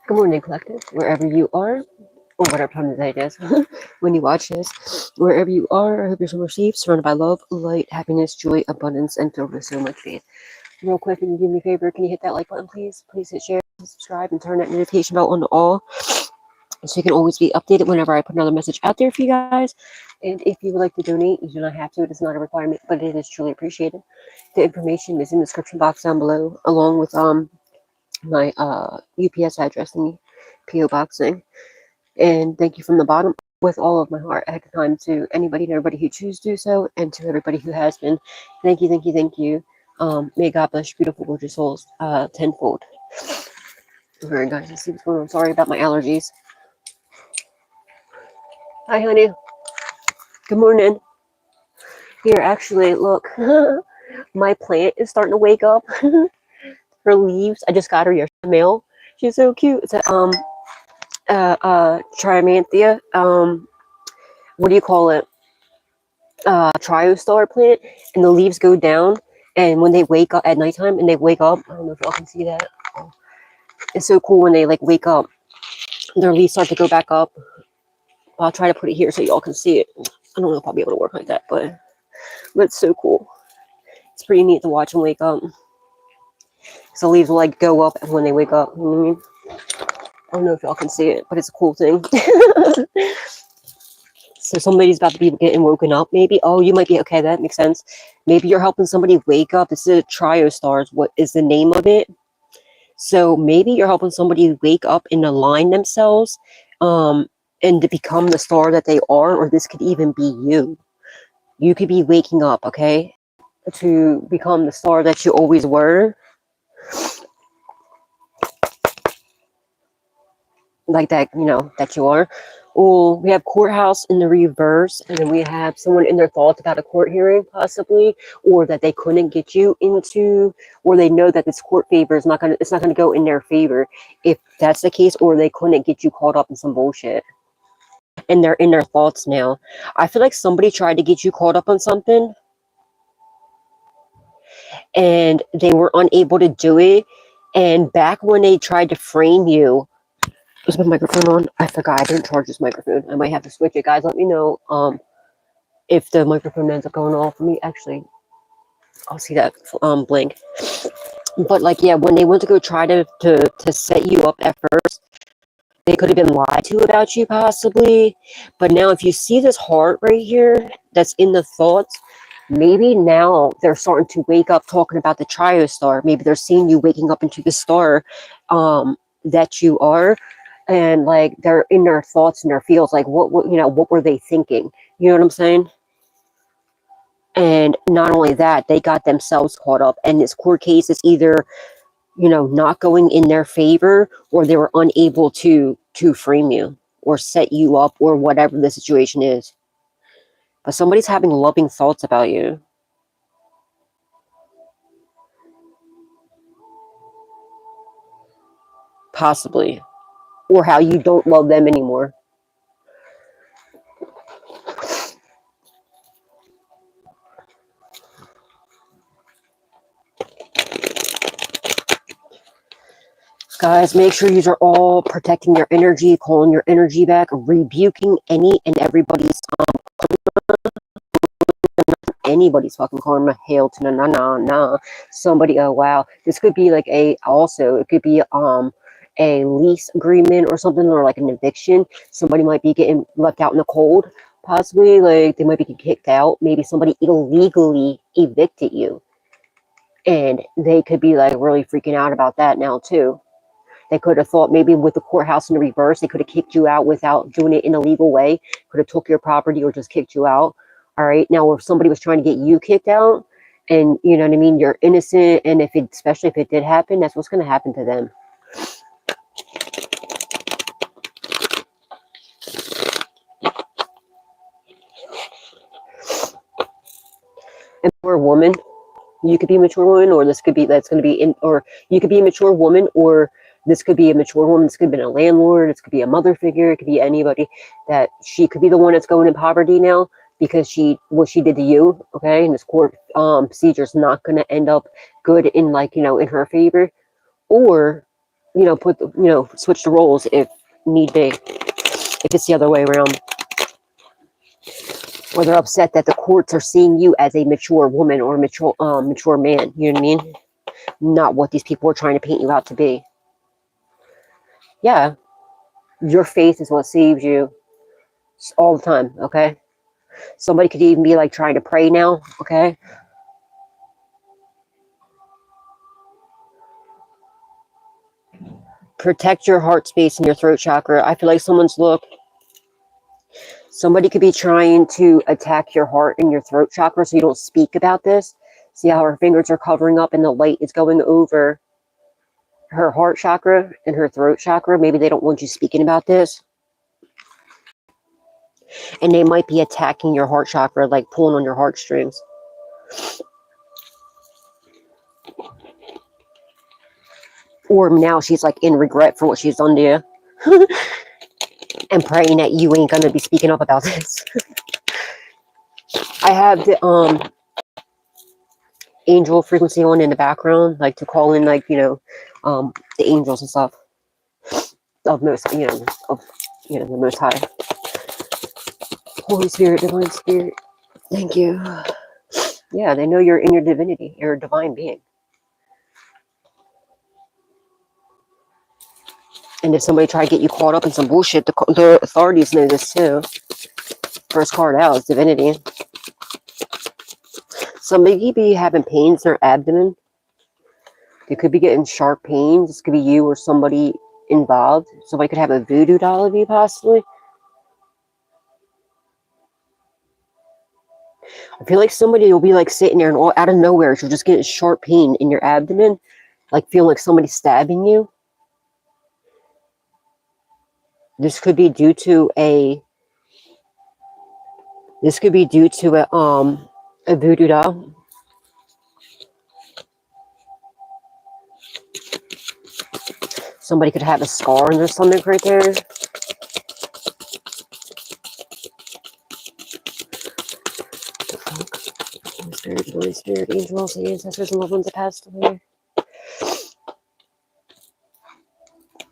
Good morning, collective, wherever you are, or whatever time of the day it is when you watch this. Wherever you are, I hope you're so received, surrounded by love, light, happiness, joy, abundance, and filled with so much faith. Real quick, can you do me a favor? Can you hit that like button, please? Please hit share, subscribe, and turn that notification bell on to all, so you can always be updated whenever I put another message out there for you guys. And if you would like to donate, you do not have to. It is not a requirement, but it is truly appreciated. The information is in the description box down below, along with my UPS address and PO boxing. And thank you from the bottom with all of my heart ahead of time to anybody and everybody who chooses to do so, and to everybody who has been. Thank you, thank you, thank you. May God bless your beautiful, gorgeous souls tenfold. All right, guys, let's see what's going on. Sorry about my allergies. Hi, honey. Good morning. Here, actually, look. My plant is starting to wake up. Her leaves. I just got her yesterday mail. She's so cute. It's a trimanthia. What do you call it? Triostar plant, and the leaves go down, and when they wake up at nighttime and they wake up, I don't know if y'all can see that. It's so cool when they like wake up, their leaves start to go back up. I'll try to put it here so y'all can see it. I don't know if I'll be able to work like that, but it's so cool. It's pretty neat to watch them wake up. So the leaves will like go up when they wake up. You know what I mean? I don't know if y'all can see it, but it's a cool thing. So somebody's about to be getting woken up, maybe. Oh, you might be okay. That makes sense. Maybe you're helping somebody wake up. This is a triostars. What is the name of it? So maybe you're helping somebody wake up and align themselves, and to become the star that they are. Or this could even be you. You could be waking up, okay, to become the star that you always were. Like that, you know, that you are. Well, we have courthouse in the reverse, and then we have someone in their thoughts about a court hearing, possibly, or that they couldn't get you into, or they know that this court favor is not gonna, it's not gonna go in their favor. If that's the case, or they couldn't get you caught up in some bullshit, and they're in their thoughts now. I feel like somebody tried to get you caught up on something, and they were unable to do it. And back when they tried to frame you, is my microphone on? I forgot I didn't charge this microphone. I might have to switch it, guys. Let me know if the microphone ends up going off for me. Actually, I'll see that blink. But like, yeah, when they went to go try to set you up at first, they could have been lied to about you possibly. But now if you see this heart right here that's in the thoughts, maybe now they're starting to wake up talking about the triostar. Maybe they're seeing you waking up into the star that you are. And like they're in their thoughts and their feels, like what you know, what were they thinking? You know what I'm saying? And not only that, they got themselves caught up. And this court case is either, you know, not going in their favor, or they were unable to frame you or set you up, or whatever the situation is. But somebody's having loving thoughts about you. Possibly. Or how you don't love them anymore. Guys, make sure you are all protecting your energy, calling your energy back, rebuking any and everybody's anybody's fucking karma. Hail to na. Somebody, oh wow. This could be like it could be a lease agreement or something, or like an eviction. Somebody might be getting left out in the cold, possibly. Like they might be kicked out. Maybe somebody illegally evicted you, and they could be like really freaking out about that now too. They could have thought maybe with the courthouse in the reverse, they could have kicked you out without doing it in a legal way. Could have took your property or just kicked you out. All right. Now, if somebody was trying to get you kicked out, and you know what I mean, you're innocent, and if it, especially if it did happen, that's what's going to happen to them. And for a woman, you could be a mature woman, or this could be, that's going to be in, or you could be a mature woman, or this could be a mature woman. This could have been a landlord. This could be a mother figure. It could be anybody. That she could be the one that's going in poverty now because what she did to you. Okay, and this court procedure is not going to end up good in, like, you know, in her favor. Or you know, switch the roles if need be, if it's the other way around. Or they're upset that the courts are seeing you as a mature woman or a mature man. You know what I mean? Not what these people are trying to paint you out to be. Yeah. Your faith is what saves you all the time, okay? Somebody could even be like trying to pray now, okay? Protect your heart space and your throat chakra. I feel like somebody could be trying to attack your heart and your throat chakra so you don't speak about this. See how her fingers are covering up and the light is going over her heart chakra and her throat chakra. Maybe they don't want you speaking about this. And they might be attacking your heart chakra, like pulling on your heartstrings. Or now she's like in regret for what she's done to you. And praying that you ain't gonna be speaking up about this. I have the angel frequency on in the background, like to call in, like, you know, the angels and stuff of most, you know, the Most High. Holy Spirit, Divine Spirit, thank you. Yeah, they know you're in your divinity, you're a divine being. And if somebody tried to get you caught up in some bullshit, the authorities know this too. First card out is divinity. Somebody could be having pains in their abdomen. They could be getting sharp pains. This could be you or somebody involved. Somebody could have a voodoo doll of you, possibly. I feel like somebody will be like sitting there and all out of nowhere, you'll just get a sharp pain in your abdomen, like feeling like somebody's stabbing you. This could be due to a voodoo doll. Somebody could have a scar on their stomach right there. Spirit, Holy Spirit, angels, ancestors, and loved ones that passed away.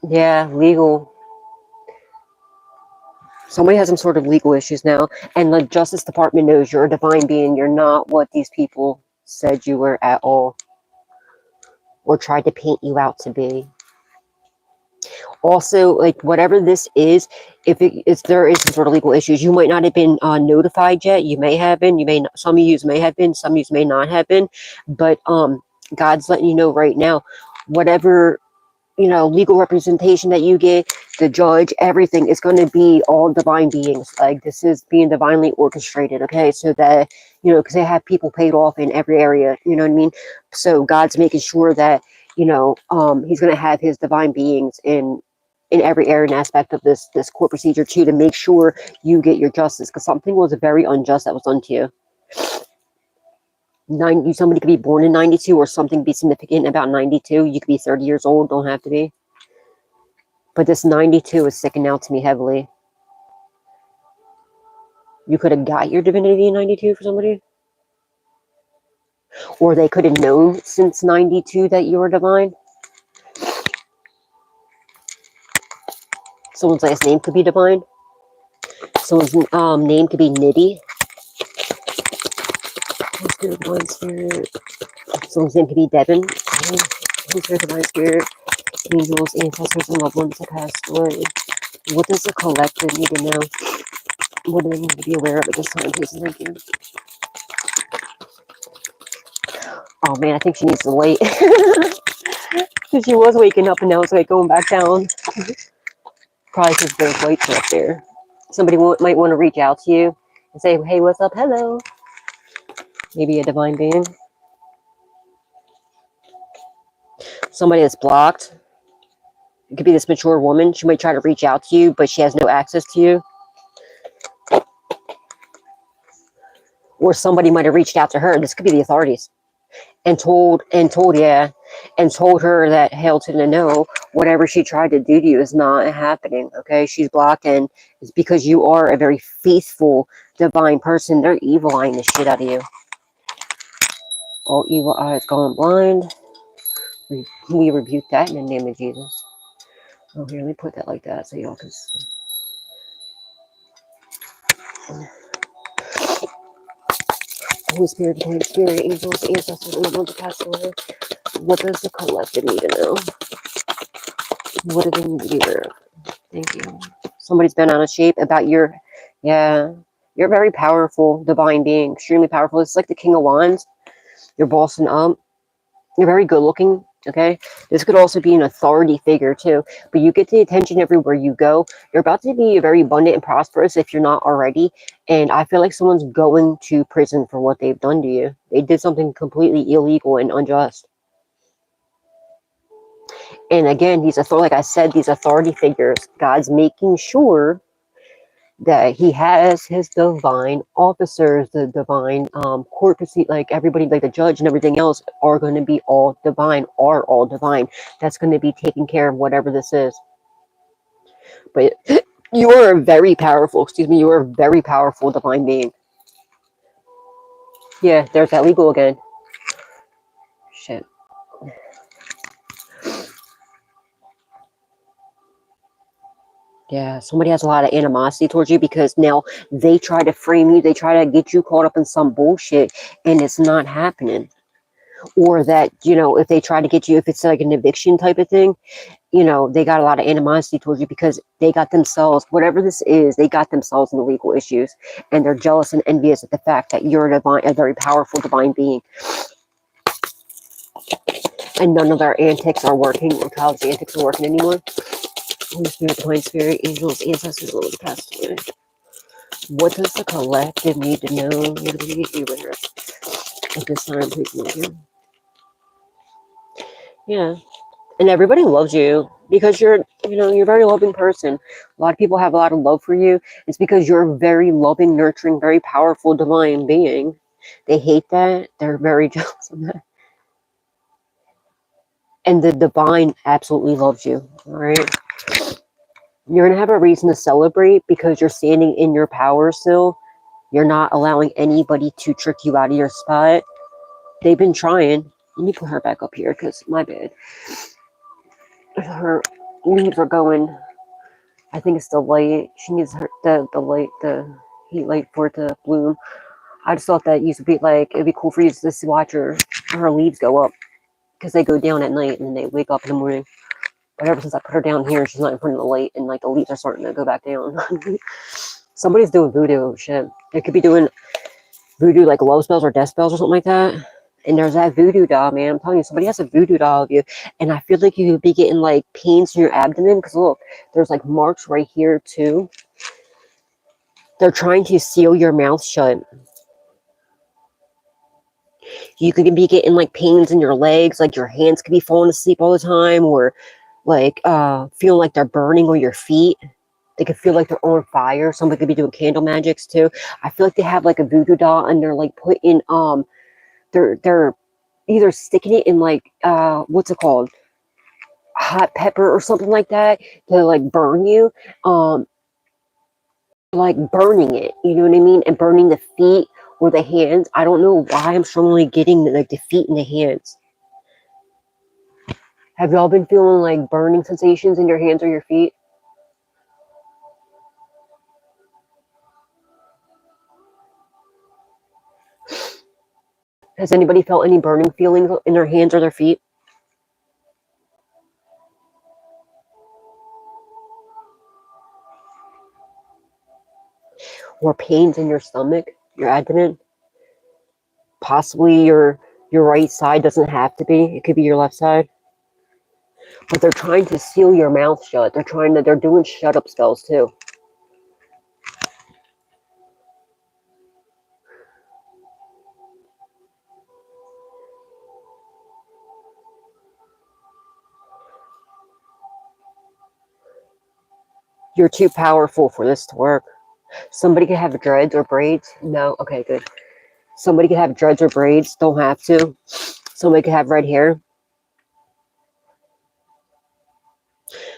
Yeah, legal. Somebody has some sort of legal issues now, and the Justice Department knows you're a divine being. You're not what these people said you were at all, or tried to paint you out to be. Also, like, whatever this is, if there is some sort of legal issues, you might not have been notified yet. You may have been. You may not, some of you may have been. Some of you may not have been. But God's letting you know right now, whatever, you know, legal representation that you get, the judge, everything is going to be all divine beings. Like, this is being divinely orchestrated, okay? So that, you know, because they have people paid off in every area, you know what I mean? So God's making sure that, you know, he's going to have his divine beings in every area and aspect of this court procedure too, to make sure you get your justice, because something was very unjust that was done to you. Somebody could be born in 92, or something be significant about 92. You could be 30 years old, don't have to be. But this 92 is sticking out to me heavily. You could have got your divinity in 92 for somebody. Or they could have known since 92 that you were divine. Someone's last name could be divine. Someone's name could be Nitty. Divine Spirit. Someone's name could be Devin. Divine Spirit. Angels, ancestors, and loved ones that passed away. What does the collective need to know? What do they need to be aware of at this time, please? Thank you. Oh man, I think she needs to wait. Because she was waking up and now it's like going back down. Probably because those lights are up there. Somebody might want to reach out to you and say, hey, what's up? Hello. Maybe a divine being. Somebody that's blocked. It could be this mature woman. She might try to reach out to you, but she has no access to you. Or somebody might have reached out to her. This could be the authorities. And told her that, hell to the no, whatever she tried to do to you is not happening, okay? She's blocked, and it's because you are a very faithful, divine person. They're evil-eyeing the shit out of you. All evil eyes gone blind. We rebuke that in the name of Jesus. Oh, here, let me put that like that so y'all can see. Holy Spirit, Divine Spirit, angels, ancestors, and the ones that passed away. What does the collective need to know? What do they need to be aware of? Thank you. Somebody's been on a shape about your, yeah, you're a very powerful divine being, extremely powerful. It's like the King of Wands. You're bossing up. You're very good looking. Okay. This could also be an authority figure too, but you get the attention everywhere you go. You're about to be very abundant and prosperous if you're not already. And I feel like someone's going to prison for what they've done to you. They did something completely illegal and unjust. And again, like I said, these authority figures, God's making sure that he has his divine officers, the divine court proceed, like everybody, like the judge and everything else are going to be all divine, are all divine. That's going to be taking care of whatever this is. But you are a very powerful, you are a very powerful divine being. Yeah, there's that legal again. Shit. Yeah, somebody has a lot of animosity towards you because now they try to frame you. They try to get you caught up in some bullshit and it's not happening. Or that, if they try to get you, if it's like an eviction type of thing, they got a lot of animosity towards you because they got themselves, whatever this is, they got themselves in the legal issues. And they're jealous and envious at the fact that you're a very powerful divine being. And none of their antics are working, or college antics are working anymore. Holy Spirit, Divine Spirit, angels, ancestors, Lord, the past. What does the collective need to know? What do we need to be aware of at this time, please, thank you. Yeah. And everybody loves you because you're a very loving person. A lot of people have a lot of love for you. It's because you're a very loving, nurturing, very powerful divine being. They hate that. They're very jealous of that. And the divine absolutely loves you. All right. You're going to have a reason to celebrate because you're standing in your power still. You're not allowing anybody to trick you out of your spot. They've been trying. Let me put her back up here because my bad. Her leaves are going. I think it's the light. She needs the light, the heat light for it to bloom. I just thought that it'd be cool for you to just watch her leaves go up because they go down at night and they wake up in the morning. But ever since I put her down here, she's not in front of the light and like the leaves are starting to go back down. Somebody's doing voodoo shit. They could be doing voodoo like love spells or death spells or something like that. And there's that voodoo doll, man. I'm telling you, somebody has a voodoo doll of you. And I feel like you could be getting like pains in your abdomen because look, there's like marks right here too. They're trying to seal your mouth shut. You could be getting like pains in your legs, like your hands could be falling asleep all the time, or like feeling like they're burning on your feet. They could feel like they're on fire. Somebody could be doing candle magics too. I feel like they have like a voodoo doll and they're like putting they're either sticking it in like what's it called? Hot pepper or something like that to like burn you. Like burning it, you know what I mean? And burning the feet or the hands. I don't know why I'm strongly getting like the feet and the hands. Have y'all been feeling like burning sensations in your hands or your feet? Has anybody felt any burning feelings in their hands or their feet? Or pains in your stomach, your abdomen? Possibly your right side, doesn't have to be. It could be your left side. But they're trying to seal your mouth shut. They're doing shut up spells too. You're too powerful for this to work. Somebody could have dreads or braids. No? Okay, good. Somebody could have dreads or braids. Don't have to. Somebody could have red hair.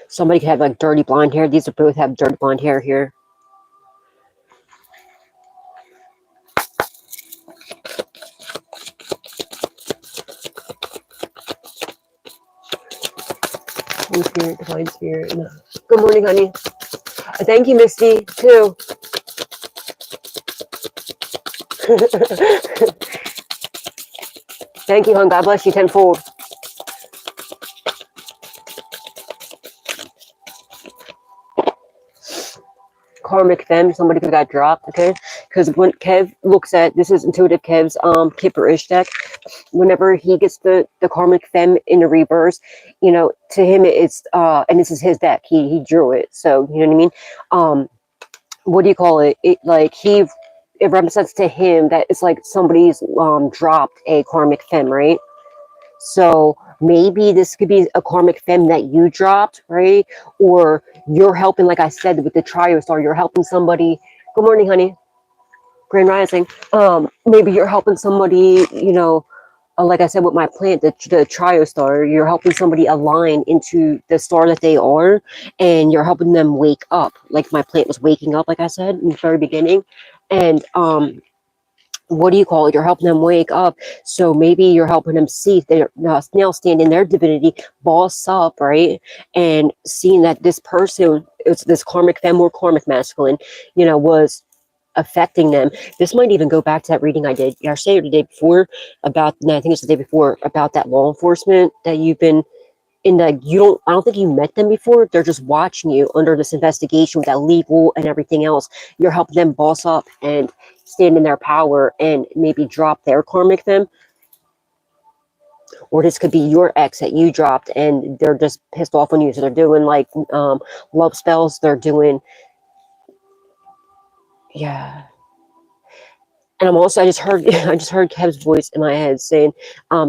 Somebody could have like dirty blonde hair. These are both have dirty blonde hair here. Holy Spirit, Divine Spirit. No. Good morning, honey. Thank you, Misty, too. Thank you, hon. God bless you tenfold. Karmic femme, somebody who got dropped, okay? Because when Kev looks at, this is intuitive Kev's Kipper-ish deck, whenever he gets the karmic femme in the reverse, you know, to him it's and this is his deck. He drew it. So, you know what I mean? What do you call it? It like it represents to him that it's like somebody's dropped a karmic femme, right? So maybe this could be a karmic femme that you dropped, right? Or you're helping, like I said, with the trio star, you're helping somebody. Good morning, honey. Grand Rising. Maybe you're helping somebody, you know, like I said, with my plant, the trio star, you're helping somebody align into the star that they are, and you're helping them wake up. Like my plant was waking up, like I said in the very beginning. And what do you call it? You're helping them wake up. So maybe you're helping them see they're now stand in their divinity, boss up, right? And seeing that this person, it's this karmic femme or karmic masculine, you know, was affecting them. This might even go back to that reading I did yesterday or the day before about, no, I think it's the day before, about that law enforcement that you've been in the, I don't think you met them before. They're just watching you under this investigation with that legal and everything else. You're helping them boss up and stand in their power and maybe drop their karmic them. Or this could be your ex that you dropped and they're just pissed off on you. So they're doing like love spells. They're doing, yeah. And I'm also, I just heard Kev's voice in my head saying,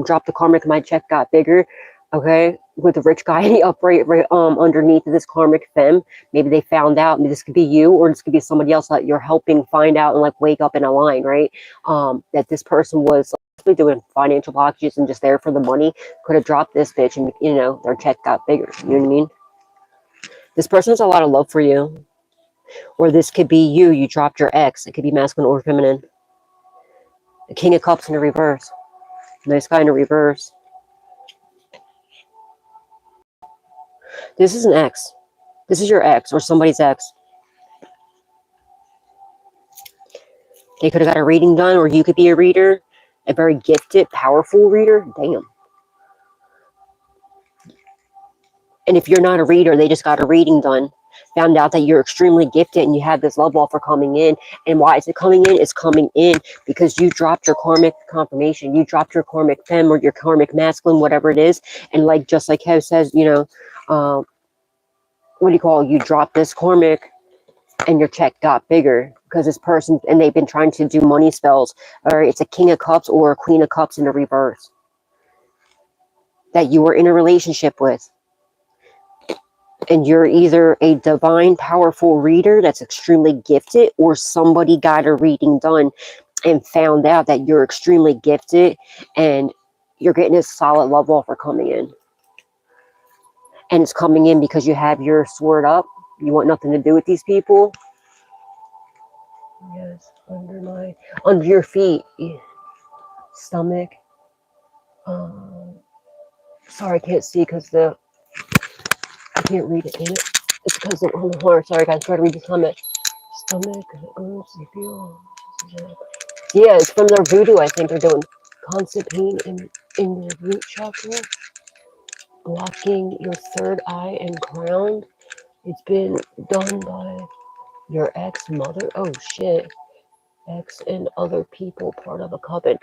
drop the karmic, my check got bigger. Okay, with the rich guy in the upright right underneath of this karmic femme. Maybe they found out, maybe this could be you, or this could be somebody else that you're helping find out and like wake up in a line, right? That this person was like, doing financial blockages and just there for the money, could have dropped this bitch and, you know, their check got bigger. You know what I mean? This person has a lot of love for you. Or this could be you dropped your ex. It could be masculine or feminine. The King of Cups in the reverse. Nice guy in the reverse. This is an ex. This is your ex or somebody's ex. They could have got a reading done, or you could be a reader. A very gifted, powerful reader. Damn. And if you're not a reader, they just got a reading done. Found out that you're extremely gifted and you have this love offer coming in. And why is it coming in? It's coming in because you dropped your karmic confirmation. You dropped your karmic femme or your karmic masculine, whatever it is. And like, just like Kev says, you know, what do you call it? You dropped this karmic and your check got bigger because this person, and they've been trying to do money spells, or it's a King of Cups or a Queen of Cups in the reverse that you were in a relationship with. And you're either a divine, powerful reader that's extremely gifted, or somebody got a reading done and found out that you're extremely gifted and you're getting a solid love offer coming in. And it's coming in because you have your sword up. You want nothing to do with these people. Yes, under your feet, stomach. Sorry, I can't see because I can't read it. Damn it. It's because of the heart. Sorry, guys. Try to read the comment. Stomach. Yeah, it's from their voodoo. I think they're doing constant pain in your root chakra, blocking your third eye and crown. It's been done by your ex-mother. Oh shit. Ex and other people, part of a coven.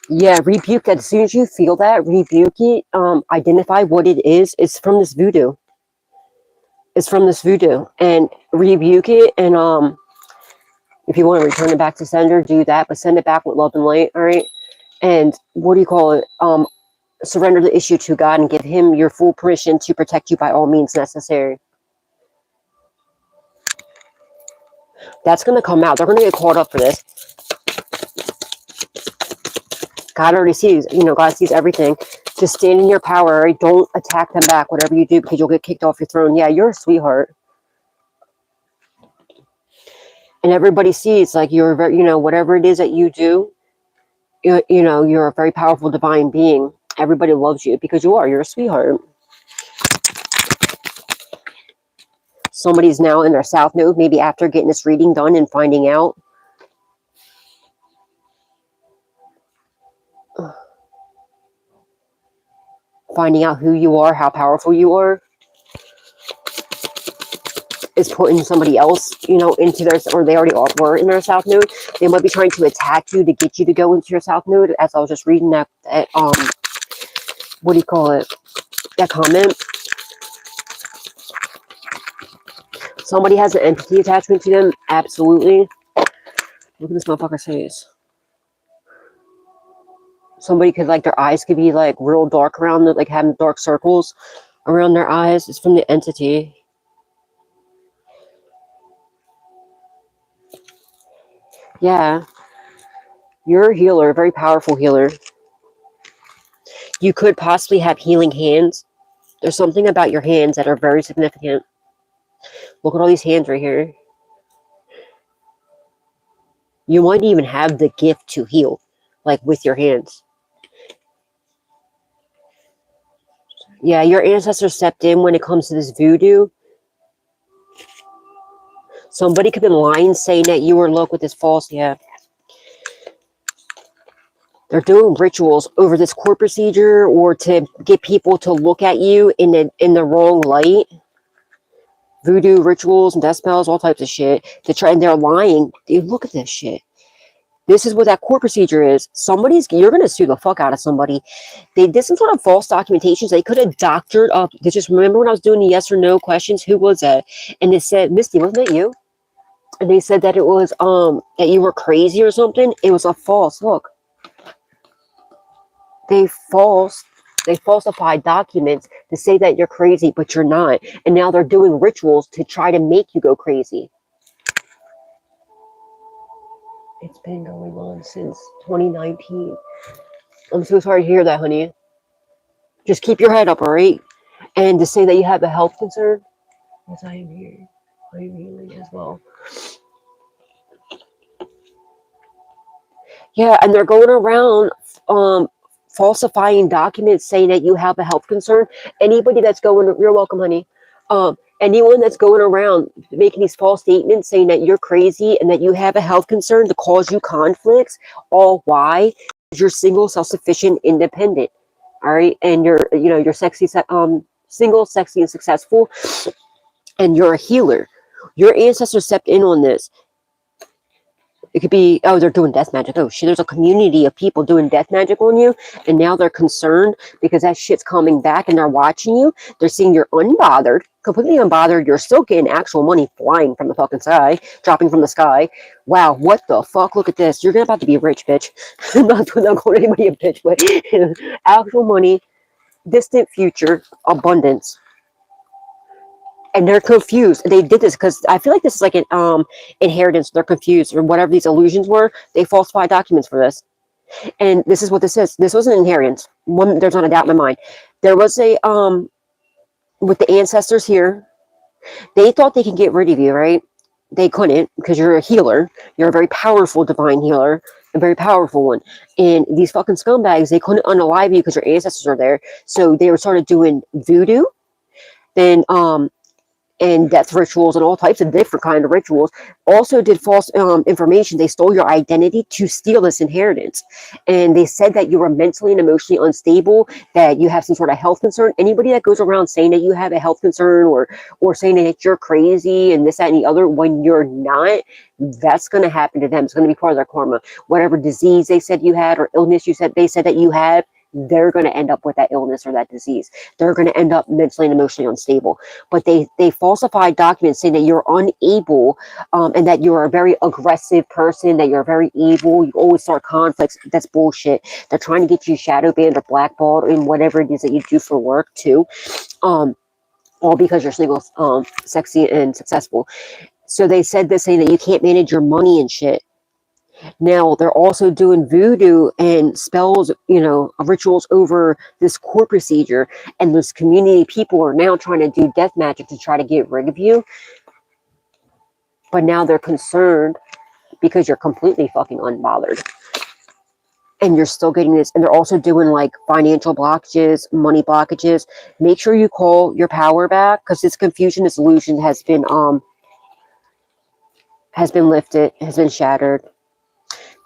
Yeah, rebuke that. As soon as you feel that, rebuke it. Identify what it is. It's from this voodoo. It's from this voodoo. And rebuke it. And if you want to return it back to sender, do that. But send it back with love and light, all right? And what do you call it? Surrender the issue to God and give him your full permission to protect you by all means necessary. That's going to come out. They're going to get caught up for this. God already sees, you know, God sees everything. Just stand in your power, right? Don't attack them back, whatever you do, because you'll get kicked off your throne. Yeah, you're a sweetheart. And everybody sees, like, you're very, you know, whatever it is that you do, you know, you're a very powerful divine being. Everybody loves you because you're a sweetheart. Somebody's now in their south node, maybe after getting this reading done and finding out. Finding out who you are, how powerful you are, is putting somebody else, you know, into their, or they already were in their south node. They might be trying to attack you to get you to go into your south node. As I was just reading that what do you call it? That comment. Somebody has an entity attachment to them. Absolutely. Look at this motherfucker's face. Somebody could, like, their eyes could be, like, real dark around, like, having dark circles around their eyes. It's from the entity. Yeah. You're a healer, a very powerful healer. You could possibly have healing hands. There's something about your hands that are very significant. Look at all these hands right here. You might even have the gift to heal, like, with your hands. Yeah, your ancestors stepped in when it comes to this voodoo. Somebody could have been lying, saying that you were look with this false. Yeah. They're doing rituals over this court procedure, or to get people to look at you in the wrong light. Voodoo rituals and death spells, all types of shit. To try, and they're lying. Dude, look at this shit. This is what that court procedure is. You're going to sue the fuck out of somebody. They did some sort of false documentations. They could have doctored up. Just remember when I was doing the yes or no questions, who was that? And they said, Misty, wasn't that you? And they said that it was, that you were crazy or something. It was a false. Look. They falsified documents to say that you're crazy, but you're not. And now they're doing rituals to try to make you go crazy. It's been going on since 2019. I'm so sorry to hear that, honey. Just keep your head up, all right? And to say that you have a health concern, yes, I am here. I am healing as well. Yeah, and they're going around falsifying documents saying that you have a health concern. Anybody that's going, you're welcome, honey. Anyone that's going around making these false statements saying that you're crazy and that you have a health concern to cause you conflicts, all why? Because you're single, self-sufficient, independent. All right, and you're sexy, single, sexy, and successful, and you're a healer. Your ancestors stepped in on this. It could be, oh, they're doing death magic. Oh, shit, there's a community of people doing death magic on you, and now they're concerned because that shit's coming back, and they're watching you. They're seeing you're unbothered, completely unbothered. You're still getting actual money flying from the fucking sky, dropping from the sky. Wow, what the fuck? Look at this. You're about to be rich, bitch. I'm not calling anybody a bitch, but actual money, distant future, abundance. And they're confused. They did this because I feel like this is like an inheritance. They're confused, or whatever these illusions were. They falsified documents for this. And this is what this is. This was an inheritance. There's not a doubt in my mind. There was a with the ancestors here. They thought they could get rid of you, right? They couldn't, because you're a healer. You're a very powerful divine healer, a very powerful one. And these fucking scumbags, they couldn't unalive you because your ancestors are there. So they started doing voodoo. Then and death rituals and all types of different kind of rituals. Also did false information. They stole your identity to steal this inheritance. And they said that you were mentally and emotionally unstable, that you have some sort of health concern. Anybody that goes around saying that you have a health concern, or saying that you're crazy and this, that, and the other, when you're not, that's going to happen to them. It's going to be part of their karma. Whatever disease they said you had, or illness they said that you had, they're going to end up with that illness or that disease. They're going to end up mentally and emotionally unstable. But they falsified documents saying that you're unable, and that you're a very aggressive person, that you're very evil. You always start conflicts. That's bullshit. They're trying to get you shadow banned or blackballed in whatever it is that you do for work too. All because you're single, sexy, and successful. So they said this, saying that you can't manage your money and shit. Now they're also doing voodoo and spells, rituals over this court procedure, and this community people are now trying to do death magic to try to get rid of you. But now they're concerned because you're completely fucking unbothered. and you're still getting this, and they're also doing like financial blockages, money blockages. Make sure you call your power back, because this confusion, this illusion has been lifted, has been shattered.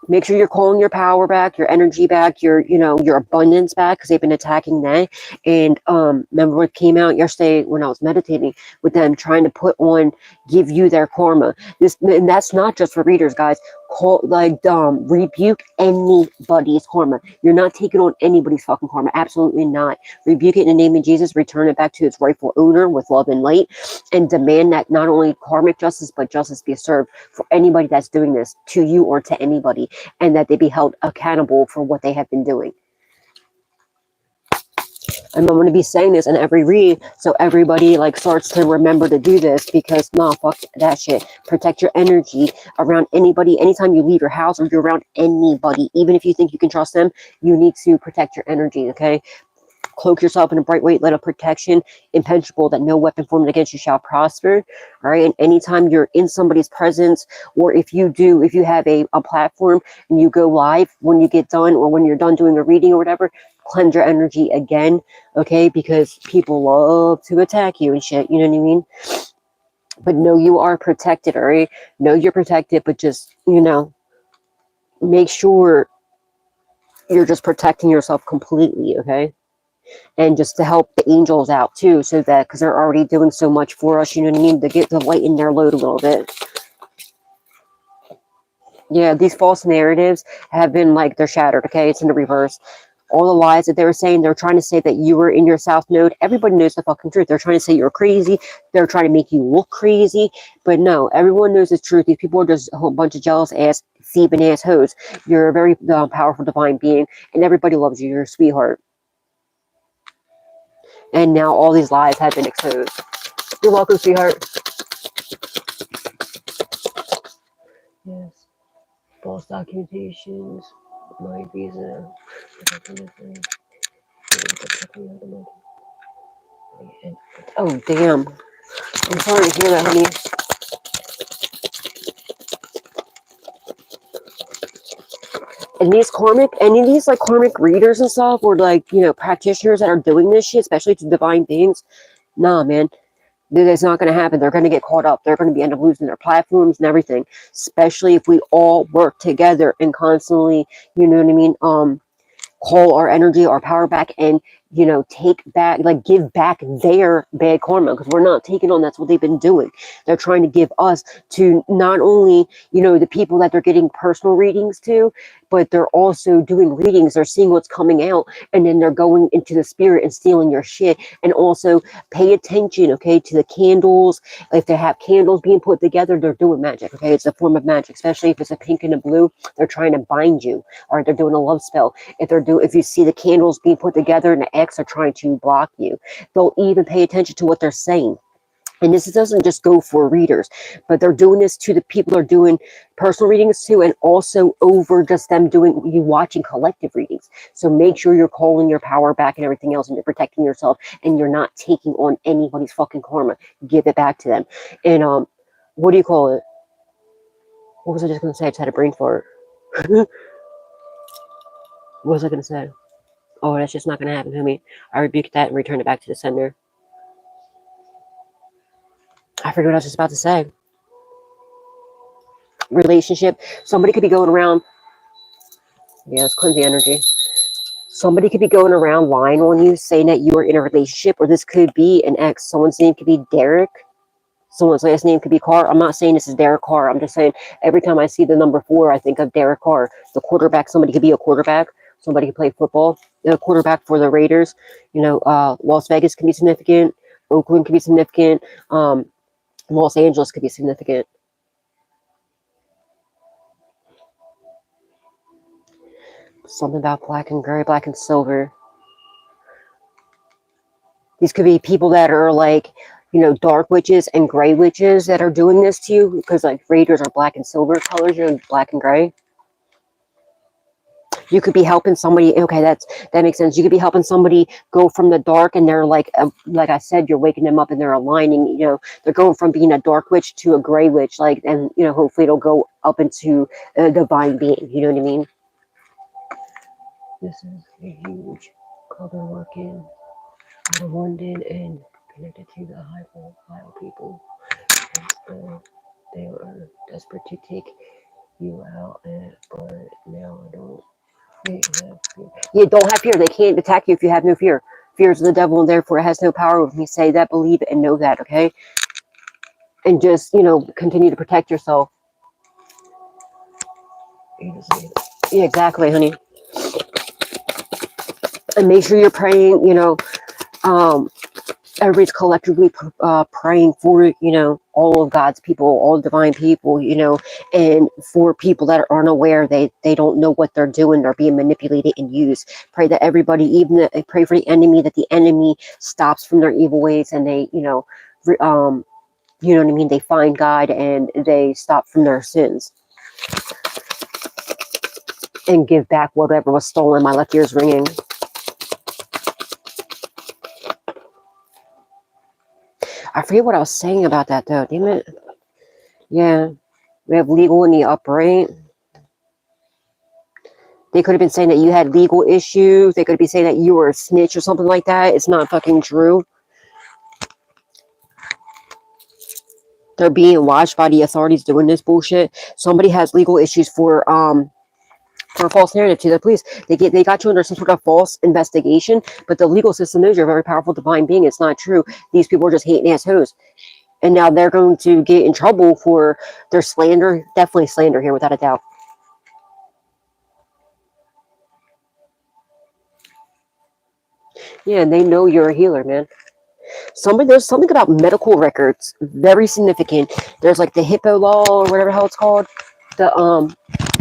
Make sure you're calling your power back, your energy back, your, you know, your abundance back, because they've been attacking that. And remember what came out yesterday when I was meditating with them, trying to give you their karma. And that's not just for readers, guys. Rebuke anybody's karma. You're not taking on anybody's fucking karma. Absolutely not. Rebuke it in the name of Jesus. Return it back to its rightful owner with love and light, and demand that not only karmic justice, but justice be served for anybody that's doing this to you or to anybody, and that they be held accountable for what they have been doing. And I'm going to be saying this in every read, so everybody like starts to remember to do this, because nah, fuck that shit. Protect your energy around anybody. Anytime you leave your house or you're around anybody, even if you think you can trust them, you need to protect your energy, okay? Cloak yourself in a bright white light of protection, impenetrable, that no weapon formed against you shall prosper. All right. And anytime you're in somebody's presence, or if you have a platform and you go live, when you get done or when you're done doing a reading or whatever, cleanse your energy again. Okay. Because people love to attack you and shit. You know what I mean? But know you are protected. All right. Know you're protected, but just, you know, make sure you're just protecting yourself completely. Okay. And just to help the angels out too, so that, because they're already doing so much for us, you know what I mean, to get to lighten their load a little bit. Yeah, these false narratives have been like, they're shattered, okay? It's in the reverse. All the lies that they were saying, they're trying to say that you were in your south node. Everybody knows the fucking truth. They're trying to say you're crazy. They're trying to make you look crazy. But no, everyone knows the truth. These people are just a whole bunch of jealous ass, thieving ass hoes. You're a very powerful divine being, and everybody loves you. You're a sweetheart. And now all these lies have been exposed. You're welcome, sweetheart. Yes. False documentations. My visa. Oh, damn. I'm sorry to hear that, honey. And any of these like karmic readers and stuff, or like, you know, practitioners that are doing this shit, especially to divine beings, nah, man. It's not going to happen. They're going to get caught up. They're going to end up losing their platforms and everything, especially if we all work together and constantly, you know what I mean, call our energy, our power back, and, you know, take back, like, give back their bad karma, because we're not taking on, that's what they've been doing. They're trying to give us to not only, you know, the people that they're getting personal readings to, but they're also doing readings. They're seeing what's coming out, and then they're going into the spirit and stealing your shit. And also pay attention, okay, to the candles. If they have candles being put together, they're doing magic, okay? It's a form of magic, especially if it's a pink and a blue. They're trying to bind you, or they're doing a love spell. If you see the candles being put together and the X are trying to block you, they'll even pay attention to what they're saying. And this doesn't just go for readers, but they're doing this to the people they're doing personal readings to, and also over just them watching collective readings. So make sure you're calling your power back and everything else, and you're protecting yourself, and you're not taking on anybody's fucking karma. Give it back to them. And what do you call it? What was I just going to say? I just had a brain fart. What was I going to say? Oh, that's just not going to happen to me. I rebuke that and return it back to the sender. I forget what I was just about to say. Relationship. Somebody could be going around. Yeah, it's cleansing energy. Somebody could be going around lying on you, saying that you are in a relationship, or this could be an ex. Someone's name could be Derek. Someone's last name could be Carr. I'm not saying this is Derek Carr. I'm just saying every time I see the number 4, I think of Derek Carr. The quarterback. Somebody could be a quarterback. Somebody could play football. A quarterback for the Raiders. You know, Las Vegas can be significant. Oakland can be significant. Los Angeles could be significant. Something about black and gray, black and silver. These could be people that are like, you know, dark witches and gray witches that are doing this to you, because like Raiders are black and silver colors, you're black and gray. You could be helping somebody. Okay, that makes sense. You could be helping somebody go from the dark, and they're like I said, you're waking them up, and they're aligning. You know, they're going from being a dark witch to a gray witch, like, and you know, hopefully it'll go up into a divine being. You know what I mean? This is a huge cover working out of London and connected to the high profile people. And they are desperate to take you out, but now I don't. They have fear. You don't have fear. They can't attack you if you have no fear. Fear is the devil, and therefore it has no power. When we say that, believe it, and know that, okay? And just, continue to protect yourself. Yeah, exactly, honey. And make sure you're praying, everybody's collectively praying for, all of God's people, all divine people, and for people that are unaware, they don't know what they're doing, they're being manipulated and used. Pray that everybody, pray for the enemy, that the enemy stops from their evil ways, and they, you know what I mean, they find God and they stop from their sins and give back whatever was stolen. My left ear's ringing. I forget what I was saying about that, though. Damn it. Yeah. We have legal in the upright. They could have been saying that you had legal issues. They could be saying that you were a snitch or something like that. It's not fucking true. They're being watched by the authorities doing this bullshit. Somebody has legal issues for a false narrative to the police. They got you under some sort of false investigation, but the legal system knows you're a very powerful divine being. It's not true. These people are just hating ass hoes. And now they're going to get in trouble for their slander. Definitely slander here, without a doubt. Yeah, and they know you're a healer, man. There's something about medical records, very significant. There's like the HIPAA law or whatever the hell it's called.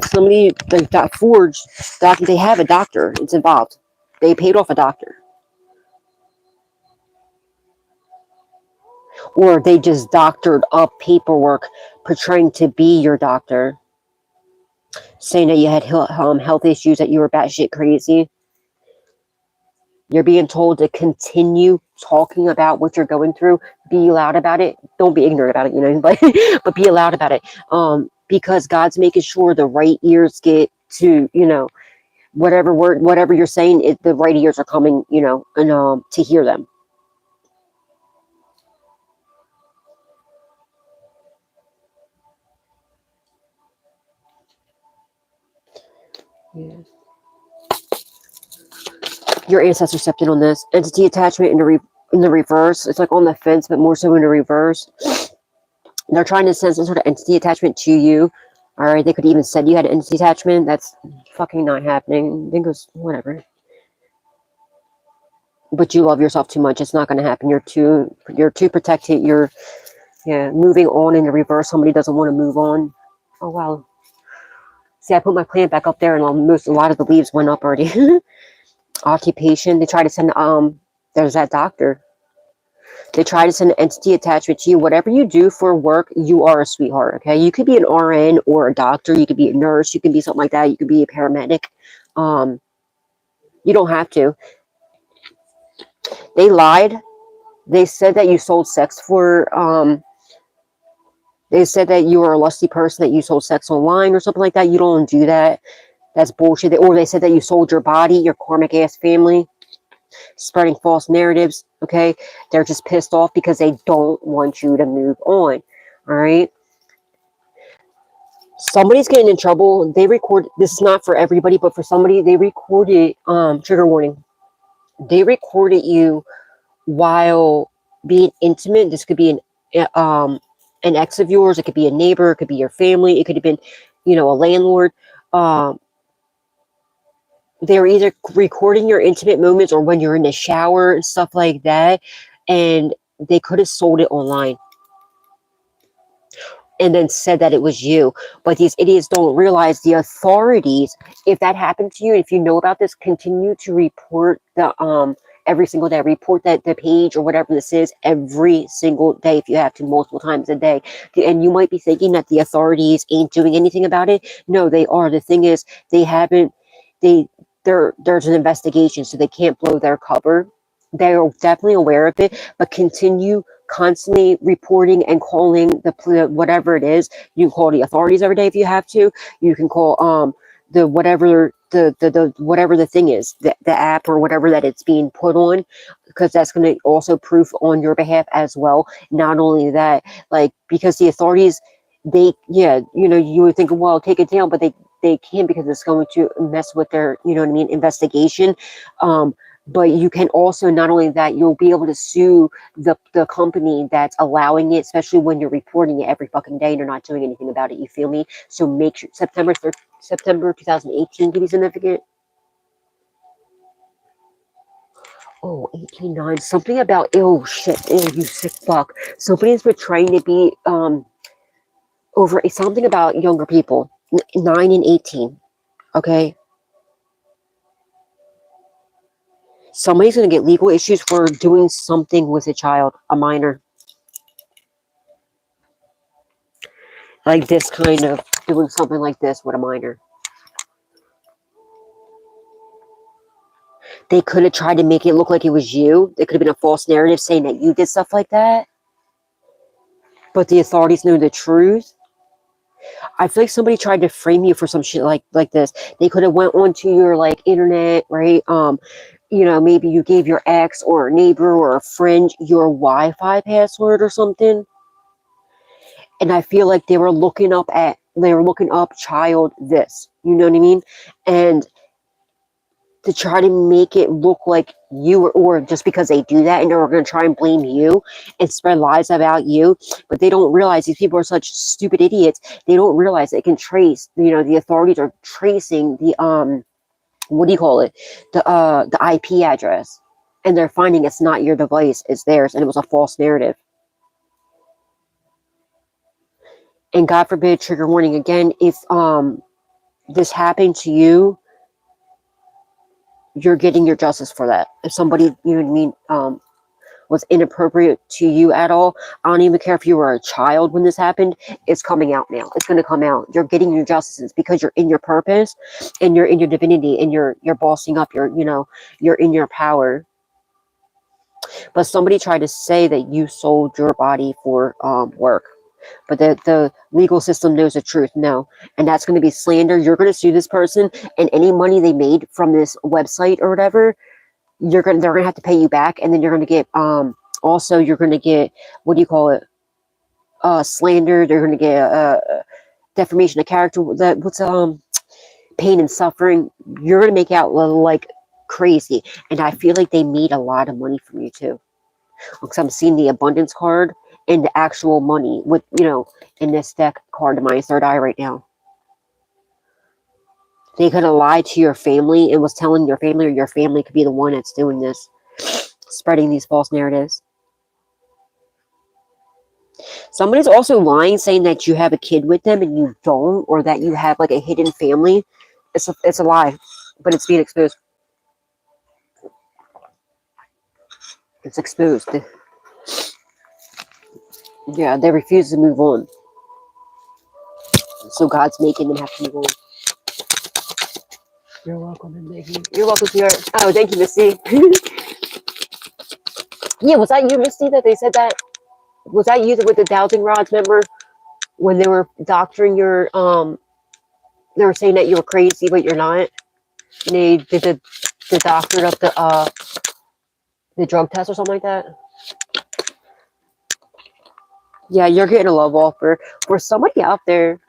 Somebody that got forged document. They have a doctor. It's involved. They paid off a doctor. Or they just doctored up paperwork portraying to be your doctor, saying that you had health issues, that you were batshit crazy. You're being told to continue talking about what you're going through. Be loud about it. Don't be ignorant about it, but be loud about it. Because God's making sure the right ears get to, whatever you're saying, the right ears are coming, and to hear them. Yeah. Your ancestors stepped in on this. Entity attachment in the reverse. It's like on the fence, but more so in the reverse. They're trying to send some sort of entity attachment to you. All right, they could even said you had an entity attachment. That's fucking not happening. I think it was whatever. But you love yourself too much. It's not going to happen. You're too protected. You're moving on in the reverse. Somebody doesn't want to move on. Oh wow. See, I put my plant back up there, and a lot of the leaves went up already. Occupation. They try to send there's that doctor. They try to send an entity attachment to you. Whatever you do for work, you are a sweetheart, okay? You could be an RN or a doctor. You could be a nurse. You could be something like that. You could be a paramedic. You don't have to. They lied. They said that you sold sex they said that you were a lusty person, that you sold sex online or something like that. You don't do that. That's bullshit. Or they said that you sold your body, your karmic ass family. Spreading false narratives, okay? They're just pissed off because they don't want you to move on, all right? Somebody's getting in trouble. They record, this is not for everybody, but for somebody, they recorded, trigger warning. They recorded you while being intimate. This could be an ex of yours. It could be a neighbor. It could be your family. It could have been, a landlord. They were either recording your intimate moments or when you're in the shower and stuff like that. And they could have sold it online and then said that it was you. But these idiots don't realize the authorities, if that happened to you, if you know about this, continue to report the every single day. Report that the page or whatever this is every single day if you have to, multiple times a day. And you might be thinking that the authorities ain't doing anything about it. No, they are. The thing is, there's an investigation, so they can't blow their cover. They're definitely aware of it, but continue constantly reporting and calling the whatever it is. You can call the authorities every day if you have to. You can call the whatever the whatever the thing is, the app or whatever that it's being put on, because that's going to also proof on your behalf as well. Not only that, like, because the authorities, they, yeah, you would think, well, take it down, but they can't, because it's going to mess with their, investigation. But you can also, not only that, you'll be able to sue the company that's allowing it, especially when you're reporting it every fucking day and you're not doing anything about it. You feel me? So make sure September 2018 to be significant. Oh, 18-9. Something about, oh shit, oh, you sick fuck. Somebody's portraying to be over something about younger people, 9 and 18. Okay. Somebody's going to get legal issues for doing something with a child, a minor. Like this kind of, doing something like this with a minor. They could have tried to make it look like it was you. It could have been a false narrative saying that you did stuff like that. But the authorities knew the truth. I feel like somebody tried to frame you for some shit like this. They could have went onto your like internet, right? Maybe you gave your ex or a neighbor or a friend your Wi-Fi password or something. And I feel like they were looking up child this. You know what I mean? And to try to make it look like you, or just because they do that and they're going to try and blame you and spread lies about you. But they don't realize these people are such stupid idiots. They don't realize they can trace, the authorities are tracing the, what do you call it? The IP address. And they're finding it's not your device, it's theirs. And it was a false narrative. And God forbid, trigger warning again, if this happened to you, you're getting your justice for that. If somebody, you know what I mean, was inappropriate to you at all, I don't even care if you were a child when this happened, it's coming out now. It's going to come out. You're getting your justices because you're in your purpose and you're in your divinity and you're bossing up. You're in your power. But somebody tried to say that you sold your body for work. But the legal system knows the truth. No. And that's going to be slander. You're going to sue this person, and any money they made from this website or whatever, they're going to have to pay you back. And then you're going to get, also you're going to get, what do you call it? Slander. They're going to get defamation of character. What's pain and suffering. You're going to make out like crazy. And I feel like they made a lot of money from you too. Because I'm seeing the abundance card and the actual money with, in this deck card to my third eye right now. They could have lied to your family and was telling your family, or your family could be the one that's doing this, spreading these false narratives. Somebody's also lying, saying that you have a kid with them and you don't, or that you have like a hidden family. It's a lie, but it's being exposed. It's exposed. Yeah, they refuse to move on. So God's making them have to move on. You're welcome, and thank you. You're welcome, sweetheart. Oh, thank you, Misty. Yeah, was that you, Misty, that they said that? Was that you with the dowsing rods, remember? When they were doctoring your, they were saying that you were crazy, but you're not. And they did the doctor of the drug test or something like that. Yeah, you're getting a love offer. For somebody out there,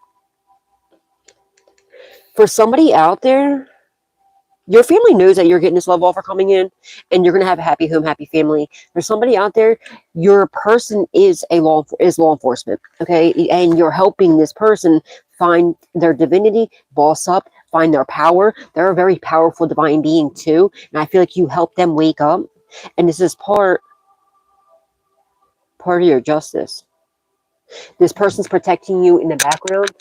your family knows that you're getting this love offer coming in, and you're going to have a happy home, happy family. There's somebody out there, your person is law enforcement, okay? And you're helping this person find their divinity, boss up, find their power. They're a very powerful divine being too, and I feel like you help them wake up, and this is part of your justice. This person's protecting you in the background.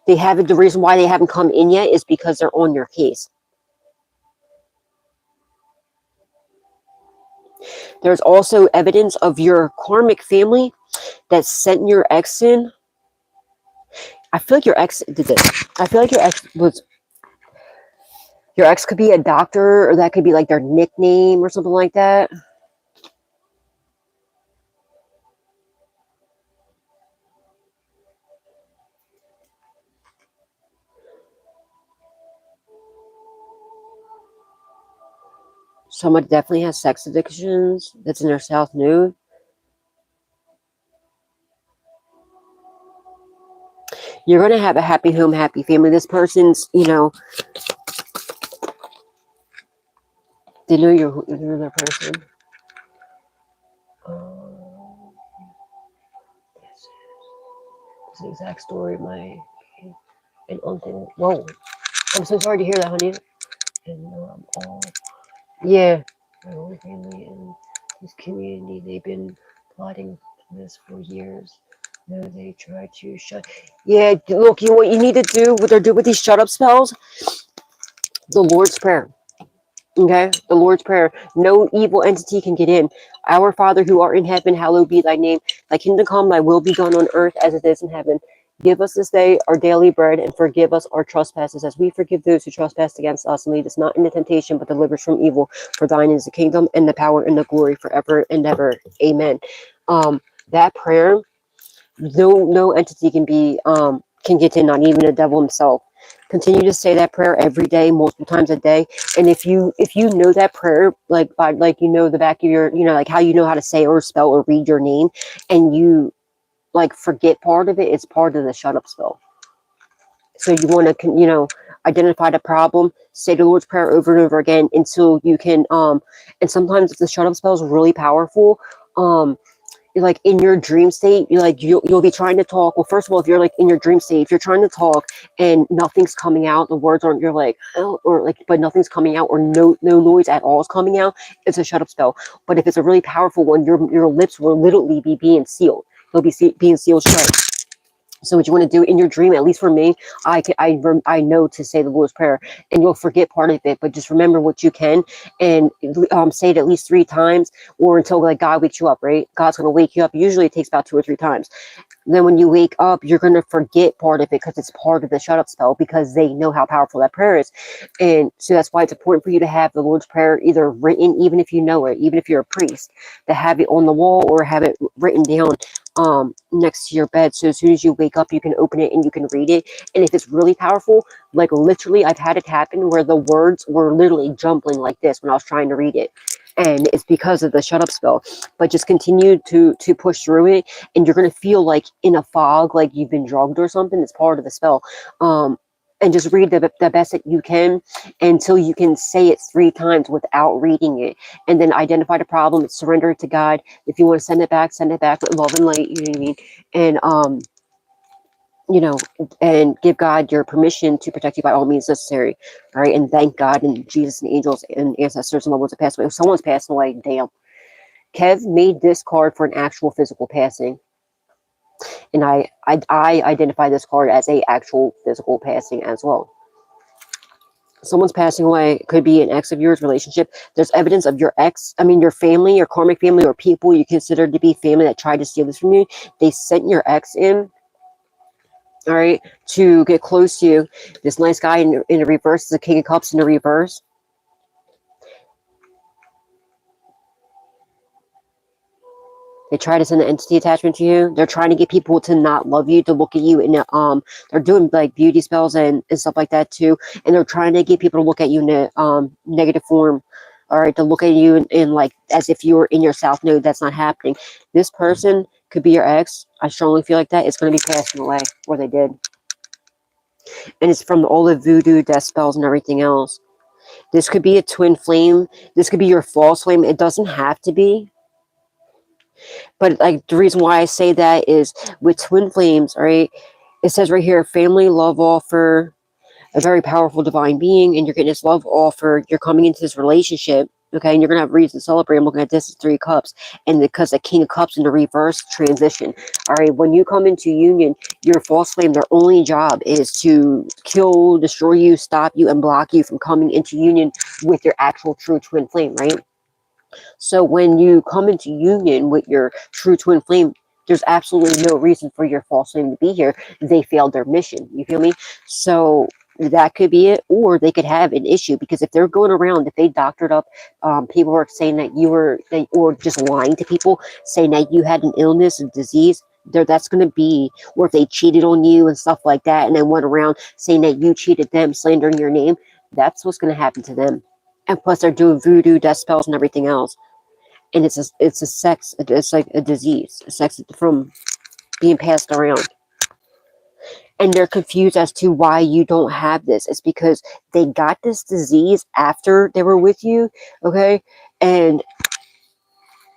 The reason why they haven't come in yet is because they're on your case. There's also evidence of your karmic family that sent your ex in. I feel like your ex did this. I feel like your ex could be a doctor, or that could be like their nickname or something like that. Someone definitely has sex addictions. That's in their south node. You're going to have a happy home, happy family. This person's, you know, they know you're their person. This is the exact story. My and uncle. Whoa, I'm so sorry to hear that, honey. And all, yeah, my whole family and this community, they've been plotting this for years. No, they try to shut. Yeah, look, what you need to do, what they're doing with these shut up spells, the Lord's Prayer. Okay, the Lord's Prayer. No evil entity can get in. Our Father who art in heaven, hallowed be thy name. Thy kingdom come, thy will be done on earth as it is in heaven. Give us this day our daily bread, and forgive us our trespasses, as we forgive those who trespass against us. And lead us not into temptation, but deliver us from evil. For thine is the kingdom, and the power, and the glory, forever and ever. Amen. That prayer, no entity can get in, not even the devil himself. Continue to say that prayer every day, multiple times a day. And if you know that prayer, like by like you know the back of your, like how you know how to say or spell or read your name, and you like forget part of it, it's part of the shut up spell. So you want to identify the problem, say the Lord's Prayer over and over again until you can and sometimes if the shut up spell is really powerful, like in your dream state, you'll be trying to talk. Well, first of all, if you're like in your dream state, if you're trying to talk and nothing's coming out, the words aren't, you're like, oh, or like, but nothing's coming out, or no noise at all is coming out, it's a shut up spell. But if it's a really powerful one, your lips will literally be being sealed. They'll be being sealed shut. So what you want to do in your dream, at least for me, I know to say the Lord's Prayer, and you'll forget part of it, but just remember what you can, and say it at least 3 times, or until like God wakes you up. Right? God's going to wake you up. Usually it takes about 2 or 3 times. Then when you wake up, you're going to forget part of it because it's part of the shut up spell, because they know how powerful that prayer is. And so that's why it's important for you to have the Lord's Prayer either written, even if you know it, even if you're a priest, to have it on the wall or have it written down next to your bed. So as soon as you wake up, you can open it and you can read it. And if it's really powerful, like literally I've had it happen where the words were literally jumbling like this when I was trying to read it. And it's because of the shut up spell. But just continue to push through it, and you're going to feel like in a fog, like you've been drugged or something. It's part of the spell. And just read the best that you can until you can say it 3 times without reading it. And then identify the problem and surrender it to God. If you want to send it back with love and light, you know what I mean? And and give God your permission to protect you by all means necessary. All right. And thank God and Jesus and angels and ancestors and loved ones that passed away. If someone's passing away, damn. Kev made this card for an actual physical passing. And I identify this card as a actual physical passing as well. Someone's passing away. It could be an ex of yours relationship. There's evidence of your family, your karmic family, or people you consider to be family that tried to steal this from you. They sent your ex in, all right, to get close to you. This nice guy in the reverse is the King of Cups in the reverse. They try to send an entity attachment to you. They're trying to get people to not love you, to look at you in a, they're doing like beauty spells and stuff like that too. And they're trying to get people to look at you in a negative form. All right, to look at you in like as if you were in your south node. That's not happening. This person could be your ex. I strongly feel like that. It's going to be passing away, or they did. And it's from all the voodoo, death spells, and everything else. This could be a twin flame. This could be your false flame. It doesn't have to be. But like the reason why I say that is with twin flames, all right, it says right here, family love offer, a very powerful divine being, and you're getting this love offer. You're coming into this relationship, okay, and you're going to have reason to celebrate. I'm looking at this as 3 cups, and because the King of Cups in the reverse transition, all right, when you come into union, your false flame, their only job is to kill, destroy you, stop you, and block you from coming into union with your actual true twin flame, right? So when you come into union with your true twin flame, there's absolutely no reason for your false flame to be here. They failed their mission. You feel me? So that could be it, or they could have an issue, because if they're going around, if they doctored up paperwork saying that you were, or just lying to people saying that you had an illness, a disease, that's going to be, or if they cheated on you and stuff like that, and then went around saying that you cheated them, slandering your name, that's what's going to happen to them. And plus they're doing voodoo, death spells, and everything else. And it's like a disease, a sex from being passed around. And they're confused as to why you don't have this. It's because they got this disease after they were with you, okay? And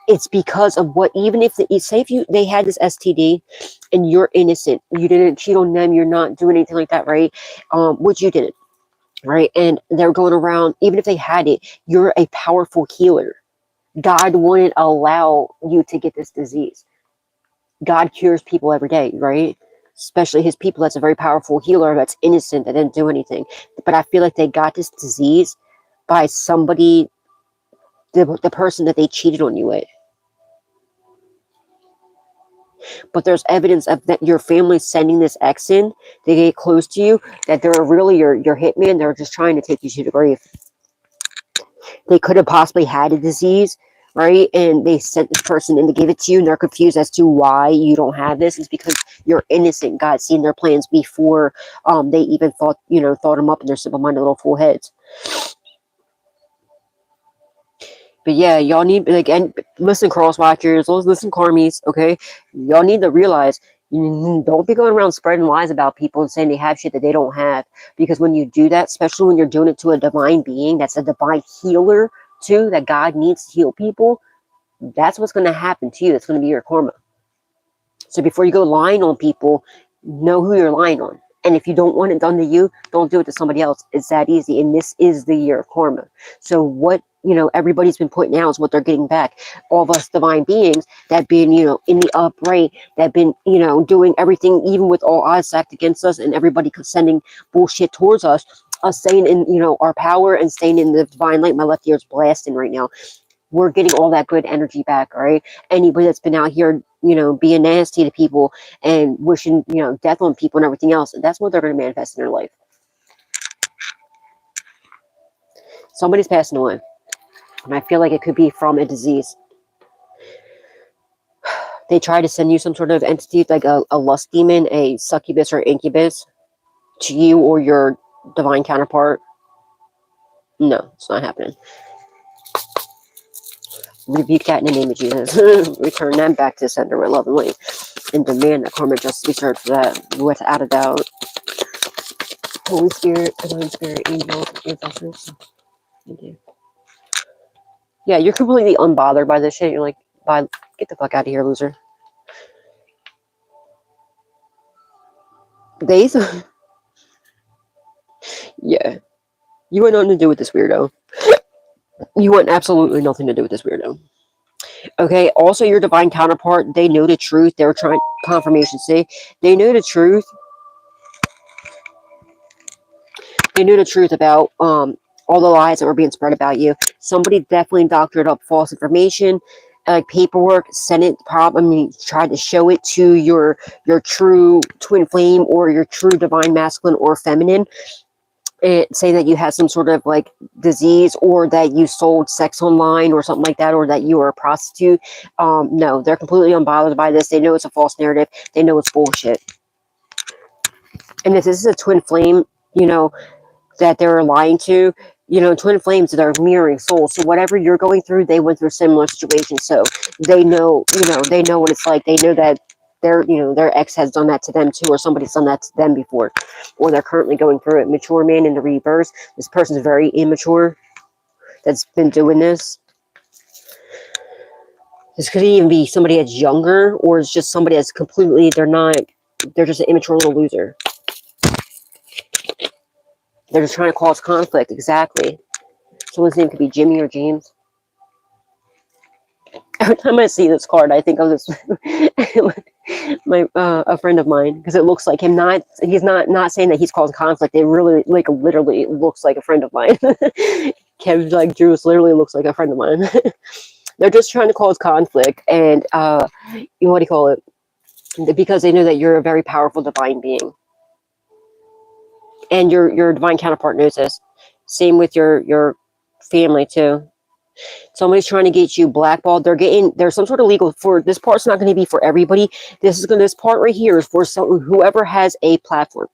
it's because of what, even if say if they had this STD and you're innocent, you didn't cheat on them, you're not doing anything like that, right? Which you didn't, right? And they're going around, even if they had it, you're a powerful healer. God wouldn't allow you to get this disease. God cures people every day, right? Especially his people. That's a very powerful healer that's innocent, that didn't do anything. But I feel like they got this disease by somebody, the person that they cheated on you with. But there's evidence of that your family's sending this X in. They get close to you, that they're really your hitman. They're just trying to take you to the grave. They could have possibly had a disease, right? And they sent this person in to give it to you, and they're confused as to why you don't have this. It's because you're innocent. God's seen their plans before they even thought them up in their simple-minded little fool heads. But yeah, y'all need, like, and listen, cross watchers, listen, karmies, okay? Y'all need to realize, don't be going around spreading lies about people and saying they have shit that they don't have. Because when you do that, especially when you're doing it to a divine being, that's a divine healer too, that God needs to heal people, that's what's going to happen to you. That's going to be your karma. So before you go lying on people, know who you're lying on. And if you don't want it done to you, don't do it to somebody else. It's that easy. And this is the year of karma. So what, everybody's been putting out is what they're getting back. All of us divine beings that been, in the upright, that been, doing everything, even with all odds stacked against us, and everybody sending bullshit towards us staying in, our power and staying in the divine light. My left ear is blasting right now. We're getting all that good energy back, all right? Anybody that's been out here, being nasty to people and wishing, death on people and everything else, that's what they're going to manifest in their life. Somebody's passing away. And I feel like it could be from a disease. They try to send you some sort of entity, like a lust demon, a succubus or incubus, to you or your divine counterpart. No, it's not happening. Rebuke that in the name of Jesus. Return them back to the sender with love and light. And demand that karma justice be served for that, without a doubt. Holy Spirit, Divine Spirit, angels, ancestors. Thank you. Yeah, you're completely unbothered by this shit. You're like, get the fuck out of here, loser. Days? Yeah. You want nothing to do with this weirdo. You want absolutely nothing to do with this weirdo. Okay, also your divine counterpart, they know the truth. They're trying, confirmation, see? They know the truth. They knew the truth about all the lies that were being spread about you. Somebody definitely doctored up false information, like paperwork, sent it, tried to show it to your true twin flame or your true divine masculine or feminine. And say that you had some sort of like disease, or that you sold sex online or something like that, or that you were a prostitute. No, they're completely unbothered by this. They know it's a false narrative. They know it's bullshit. And if this is a twin flame, that they're lying to, twin flames that are mirroring souls. So whatever you're going through, they went through similar situations. So they know, they know what it's like. They know that their ex has done that to them too, or somebody's done that to them before, or they're currently going through it. Mature man in the reverse. This person's very immature that's been doing this. This could even be somebody that's younger, or it's just somebody that's completely, they're just an immature little loser. They're just trying to cause conflict. Exactly. Someone's name could be Jimmy or James. Every time I see this card, I think of this a friend of mine, because it looks like him. He's not saying that he's causing conflict. It really, like, literally looks like a friend of mine. Kev, like, Drews literally looks like a friend of mine. They're just trying to cause conflict, and what do you call it? Because they know that you're a very powerful divine being. And your divine counterpart knows this. Same with your family too. Somebody's trying to get you blackballed. There's some sort of legal, for this part's not going to be for everybody. This part right here is for whoever has a platform.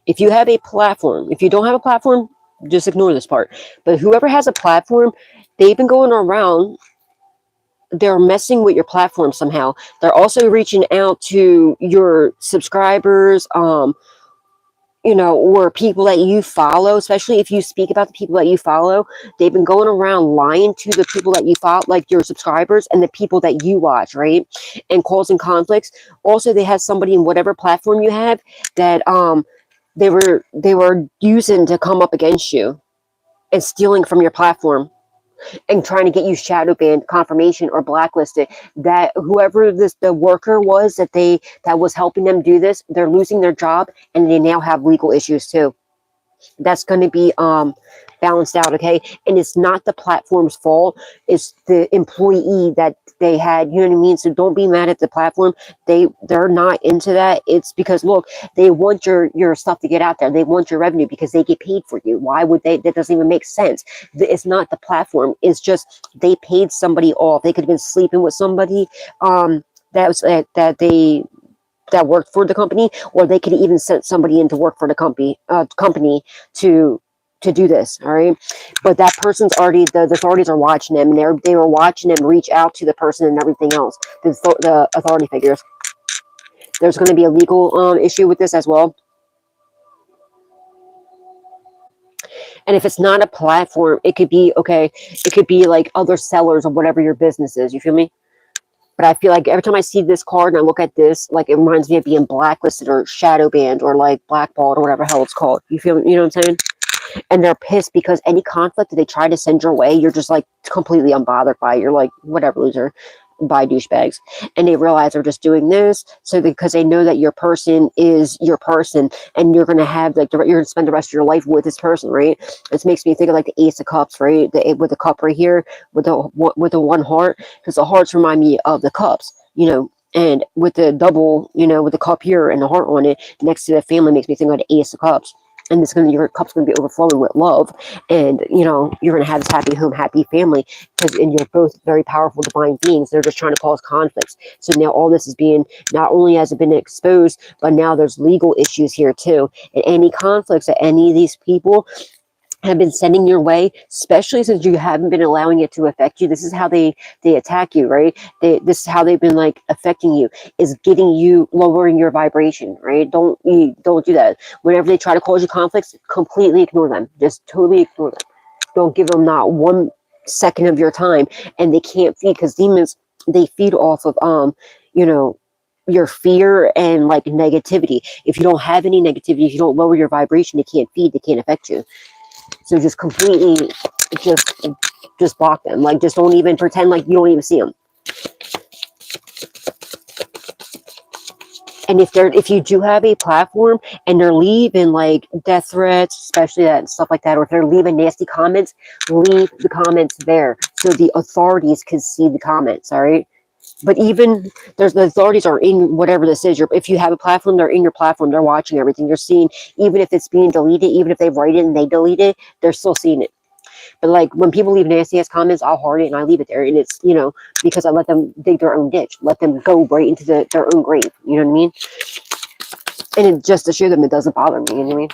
If you have a platform, if you don't have a platform, Just ignore this part. But whoever has a platform, they've been going around, they're messing with your platform somehow. They're also reaching out to your subscribers, you know, or people that you follow, especially if you speak about the people that you follow. They've been going around lying to the people that you follow, like your subscribers and the people that you watch, right? And causing conflicts. Also, they have somebody in whatever platform you have that they were using to come up against you and stealing from your platform and trying to get you shadow banned, confirmation, or blacklisted. That whoever the worker was that was helping them do this, they're losing their job and they now have legal issues too. That's going to be balanced out, okay? And it's not the platform's fault. It's the employee that they had, you know what I mean? So don't be mad at the platform. They're not into that. It's because, look, they want your stuff to get out there. They want your revenue because they get paid for you. Why would they? That doesn't even make sense. It's not the platform. It's just they paid somebody off. They could have been sleeping with somebody that worked for the company, or they could even sent somebody in to work for the company to do this. All right, but that person's already, the authorities are watching them, and they were watching them reach out to the person and everything else, the authority figures. There's going to be a legal issue with this as well. And if it's not a platform, it could be, okay, it could be like other sellers of whatever your business is. You feel me? But I feel like every time I see this card and I look at this, like it reminds me of being blacklisted or shadow banned or like blackballed or whatever hell it's called. You feel, you know what I'm saying? And they're pissed because any conflict that they try to send your way, you're just like completely unbothered by it. You're like, whatever, loser. By douchebags. And they realize they're just doing this so because they know that your person is your person, and you're gonna have like you're gonna spend the rest of your life with this person, right? This makes me think of like the Ace of Cups, right? With the cup right here with the one heart, because the hearts remind me of the cups, you know. And with the double, you know, with the cup here and the heart on it next to the family, makes me think of the Ace of Cups. And your cup's going to be overflowing with love, and you know you're going to have this happy home, happy family, because and you're both very powerful divine beings. They're just trying to cause conflicts. So now all this is being, not only has it been exposed, but now there's legal issues here too. And any conflicts that any of these people have been sending your way, especially since you haven't been allowing it to affect you. This is how they attack you, right? This is how they've been like affecting you, is getting you, lowering your vibration, right? Don't do that. Whenever they try to cause you conflicts, completely ignore them. Just totally ignore them. Don't give them not 1 second of your time. And they can't feed, because demons, they feed off of you know, your fear and like negativity. If you don't have any negativity, if you don't lower your vibration, they can't feed, they can't affect you. So just completely, just block them. Like, just don't even pretend like you don't even see them. And if you do have a platform and they're leaving like death threats, especially that stuff like that, or if they're leaving nasty comments, leave the comments there so the authorities can see the comments. All right. But even the authorities are in whatever this is. If you have a platform, they're in your platform. They're watching everything. You're seeing, even if it's being deleted, even if they write it and they delete it, they're still seeing it. But like when people leave nasty ass comments, I'll heart it and I leave it there. And it's, you know, because I let them dig their own ditch, let them go right into their own grave. You know what I mean? And it, just to show them it doesn't bother me. You know what I mean?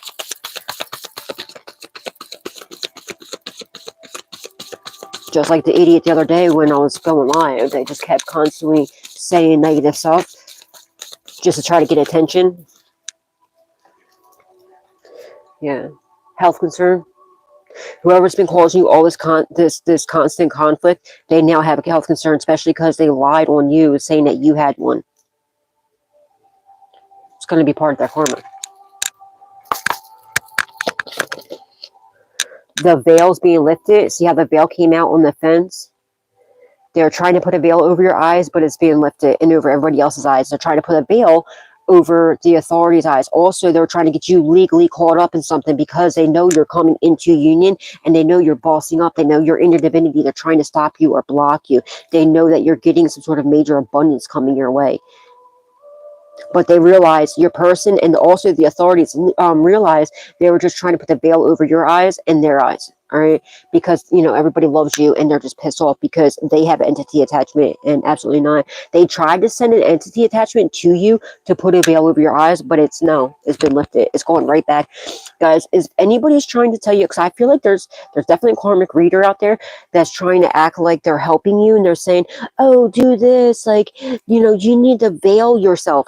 Just like the idiot the other day when I was going live, they just kept constantly saying negative stuff just to try to get attention. Yeah. Health concern. Whoever's been causing you all this constant conflict, they now have a health concern, especially because they lied on you, saying that you had one. It's going to be part of their karma. The veil's being lifted. See how the veil came out on the fence? They're trying to put a veil over your eyes, but it's being lifted, and over everybody else's eyes. They're trying to put a veil over the authorities' eyes. Also, they're trying to get you legally caught up in something because they know you're coming into union, and they know you're bossing up. They know you're in your divinity. They're trying to stop you or block you. They know that you're getting some sort of major abundance coming your way. But they realize your person, and also the authorities realize they were just trying to put the veil over your eyes and their eyes. All right, because you know everybody loves you and they're just pissed off because they have an entity attachment, and absolutely not. They tried to send an entity attachment to you to put a veil over your eyes, but it's been lifted. It's going right back. Guys, is anybody's trying to tell you, because I feel like there's definitely a karmic reader out there that's trying to act like they're helping you, and they're saying, oh, do this, like, you know, you need to veil yourself.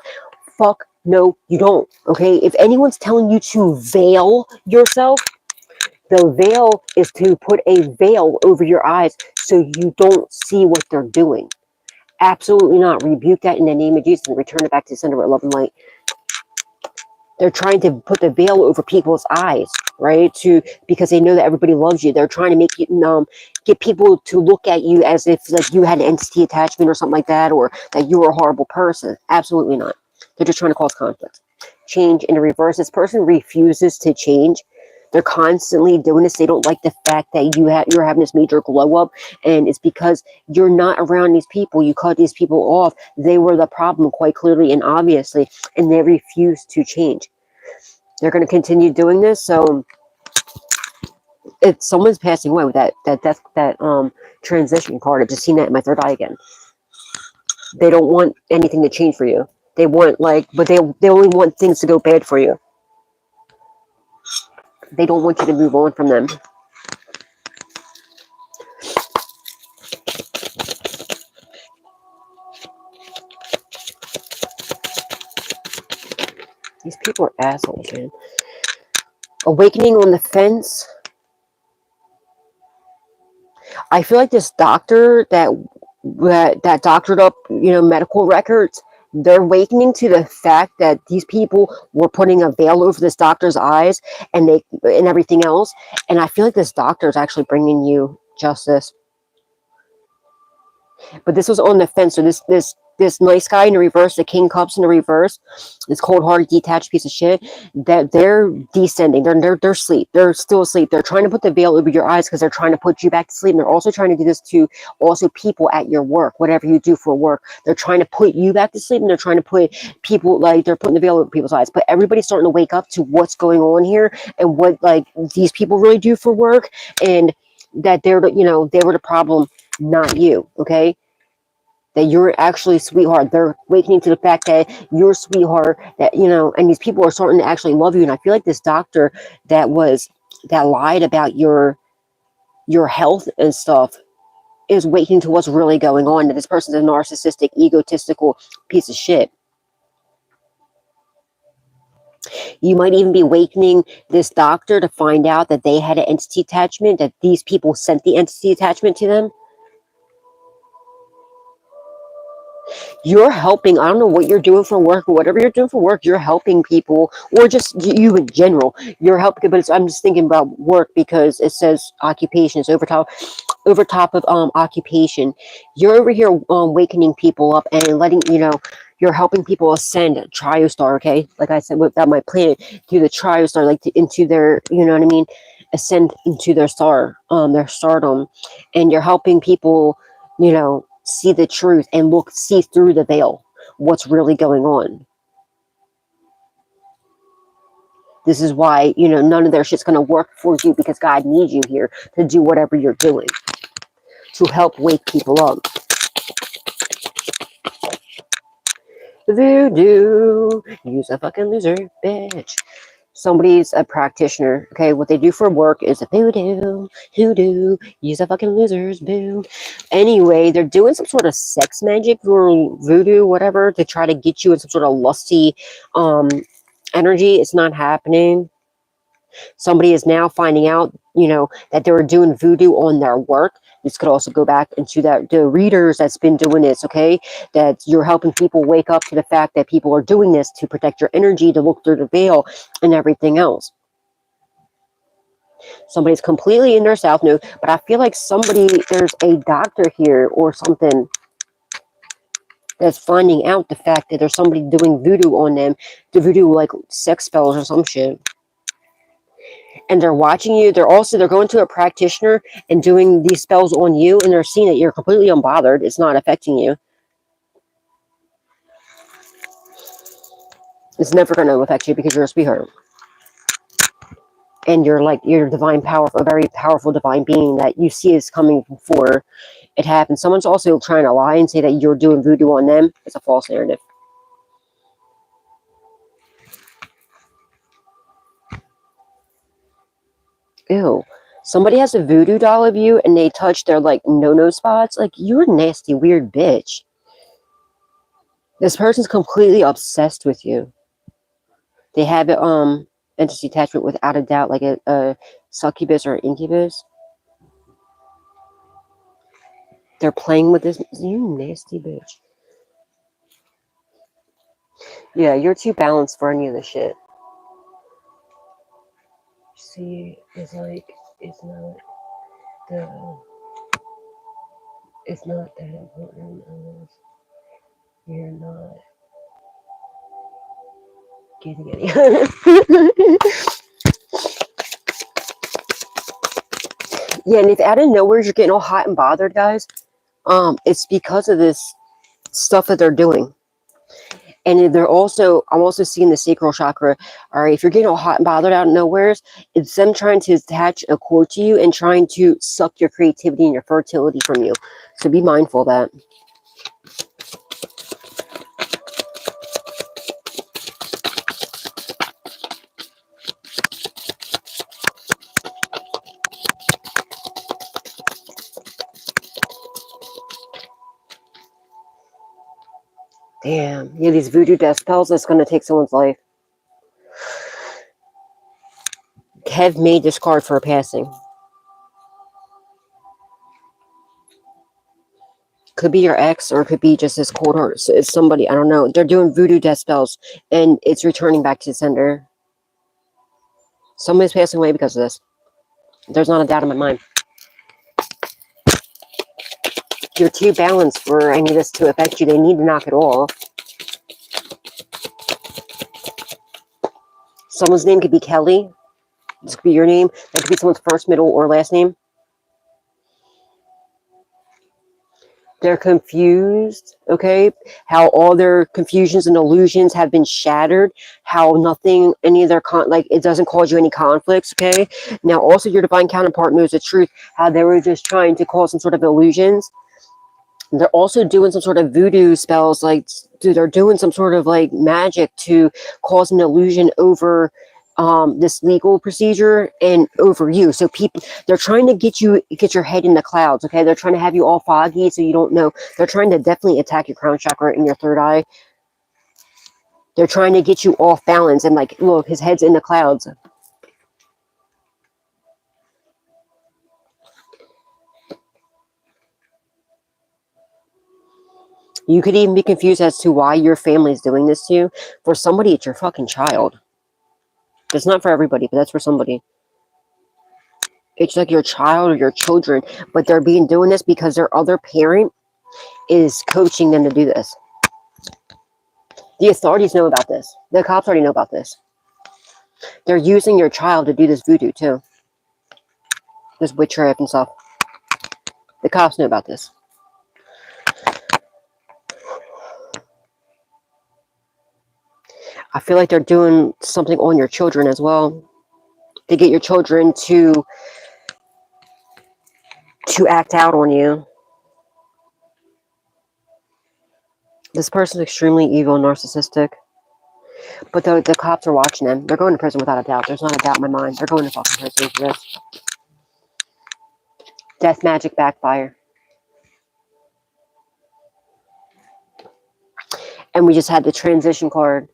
Fuck no, you don't. Okay, if anyone's telling you to veil yourself, the veil is to put a veil over your eyes so you don't see what they're doing. Absolutely not. Rebuke that in the name of Jesus and return it back to the center of love and light. They're trying to put the veil over people's eyes, right? Because they know that everybody loves you. They're trying to make you get people to look at you as if like you had an entity attachment or something like that, or that you were a horrible person. Absolutely not. They're just trying to cause conflict. Change in the reverse. This person refuses to change. They're constantly doing this. They don't like the fact that you're having this major glow up, and it's because you're not around these people. You cut these people off. They were the problem quite clearly and obviously, and they refuse to change. They're going to continue doing this. So if someone's passing away with that transition card, I've just seen that in my third eye again. They don't want anything to change for you. They want but they only want things to go bad for you. They don't want you to move on from them. These people are assholes, man. Awakening on the fence. I feel like this doctor that doctored up, medical records, they're awakening to the fact that these people were putting a veil over this doctor's eyes and everything else. And I feel like this doctor is actually bringing you justice. But this was on the fence. So this nice guy in the reverse, the King Cups in the reverse, this cold-hearted, detached piece of shit, that they're descending. They're asleep. They're still asleep. They're trying to put the veil over your eyes because they're trying to put you back to sleep. And they're also trying to do this to also people at your work, whatever you do for work. They're trying to put you back to sleep, and they're trying to put people, they're putting the veil over people's eyes. But everybody's starting to wake up to what's going on here and what these people really do for work, and that they were the problem, not you. Okay. That you're actually a sweetheart. They're awakening to the fact that you're a sweetheart, that, and these people are starting to actually love you. And I feel like this doctor that lied about your health and stuff is waking to what's really going on. That this person's a narcissistic, egotistical piece of shit. You might even be awakening this doctor to find out that they had an entity attachment, that these people sent the entity attachment to them. You're helping. I don't know what you're doing for work, or whatever you're doing for work, you're helping people, or just you in general. You're helping, but I'm just thinking about work because it says occupation. It's over top of occupation. You're over here wakening people up and letting you're helping people ascend triostar. Okay, like I said, without my planet through the triostar, into their, you know what I mean, ascend into their their stardom, and you're helping people, see the truth and see through the veil what's really going on. This is why, none of their shit's going to work for you, because God needs you here to do whatever you're doing, to help wake people up. Voodoo, use a fucking loser, bitch. Somebody's a practitioner, okay? What they do for work is a voodoo, hoodoo, use a fucking losers, boo. Anyway, they're doing some sort of sex magic or voodoo, whatever, to try to get you in some sort of lusty energy. It's not happening. Somebody is now finding out, that they were doing voodoo on their work. This could also go back into the readers that's been doing this, okay? That you're helping people wake up to the fact that people are doing this to protect your energy, to look through the veil and everything else. Somebody's completely in their south node, but I feel like there's a doctor here or something that's finding out the fact that there's somebody doing voodoo on them, the voodoo like sex spells or some shit. And they're watching you. They're going to a practitioner and doing these spells on you, and they're seeing that you're completely unbothered. It's not affecting you. It's never going to affect you because you're a sweetheart. And you're like, you're divine power, a very powerful divine being that you see is coming before it happens. Someone's also trying to lie and say that you're doing voodoo on them. It's a false narrative. Ew. Somebody has a voodoo doll of you and they touch their like no spots. Like, you're a nasty, weird bitch. This person's completely obsessed with you. They have it, entity attachment without a doubt, like a succubus or incubus. They're playing with this. You nasty bitch. Yeah, you're too balanced for any of this shit. See, it's like, it's not that important. You're not getting any. Yeah, and if out of nowhere you're getting all hot and bothered, guys, it's because of this stuff that they're doing. And they're also, I'm also seeing the sacral chakra. All right, if you're getting all hot and bothered out of nowhere, it's them trying to attach a cord to you and trying to suck your creativity and your fertility from you. So be mindful of that. Damn. Yeah, these voodoo death spells, that's going to take someone's life. Kev made this card for a passing. Could be your ex, or it could be just this cold heart. So it's somebody, I don't know. They're doing voodoo death spells, and it's returning back to the sender. Somebody's passing away because of this. There's not a doubt in my mind. You're too balanced for any of this to affect you. They need to knock it off. Someone's name could be Kelly. This could be your name. That could be someone's first, middle, or last name. They're confused, okay? How all their confusions and illusions have been shattered. How nothing, any of their, like, it doesn't cause you any conflicts, okay? Now, also, your divine counterpart knows the truth. How they were just trying to cause some sort of illusions. They're also doing some sort of voodoo spells, like, dude, they're doing some sort of, like, magic to cause an illusion over this legal procedure and over you. So people, they're trying to get your head in the clouds, okay? They're trying to have you all foggy so you don't know. They're trying to definitely attack your crown chakra in your third eye. They're trying to get you off balance and like, look, his head's in the clouds. You could even be confused as to why your family is doing this to you. For somebody, it's your fucking child. It's not for everybody, but that's for somebody. It's like your child or your children, but they're doing this because their other parent is coaching them to do this. The authorities know about this. The cops already know about this. They're using your child to do this voodoo too. This witchcraft and stuff. The cops know about this. I feel like they're doing something on your children as well. To get your children to act out on you. This person's extremely evil and narcissistic. But the cops are watching them. They're going to prison without a doubt. There's not a doubt in my mind. They're going to fucking prison for this. Death magic backfire. And we just had the transition card.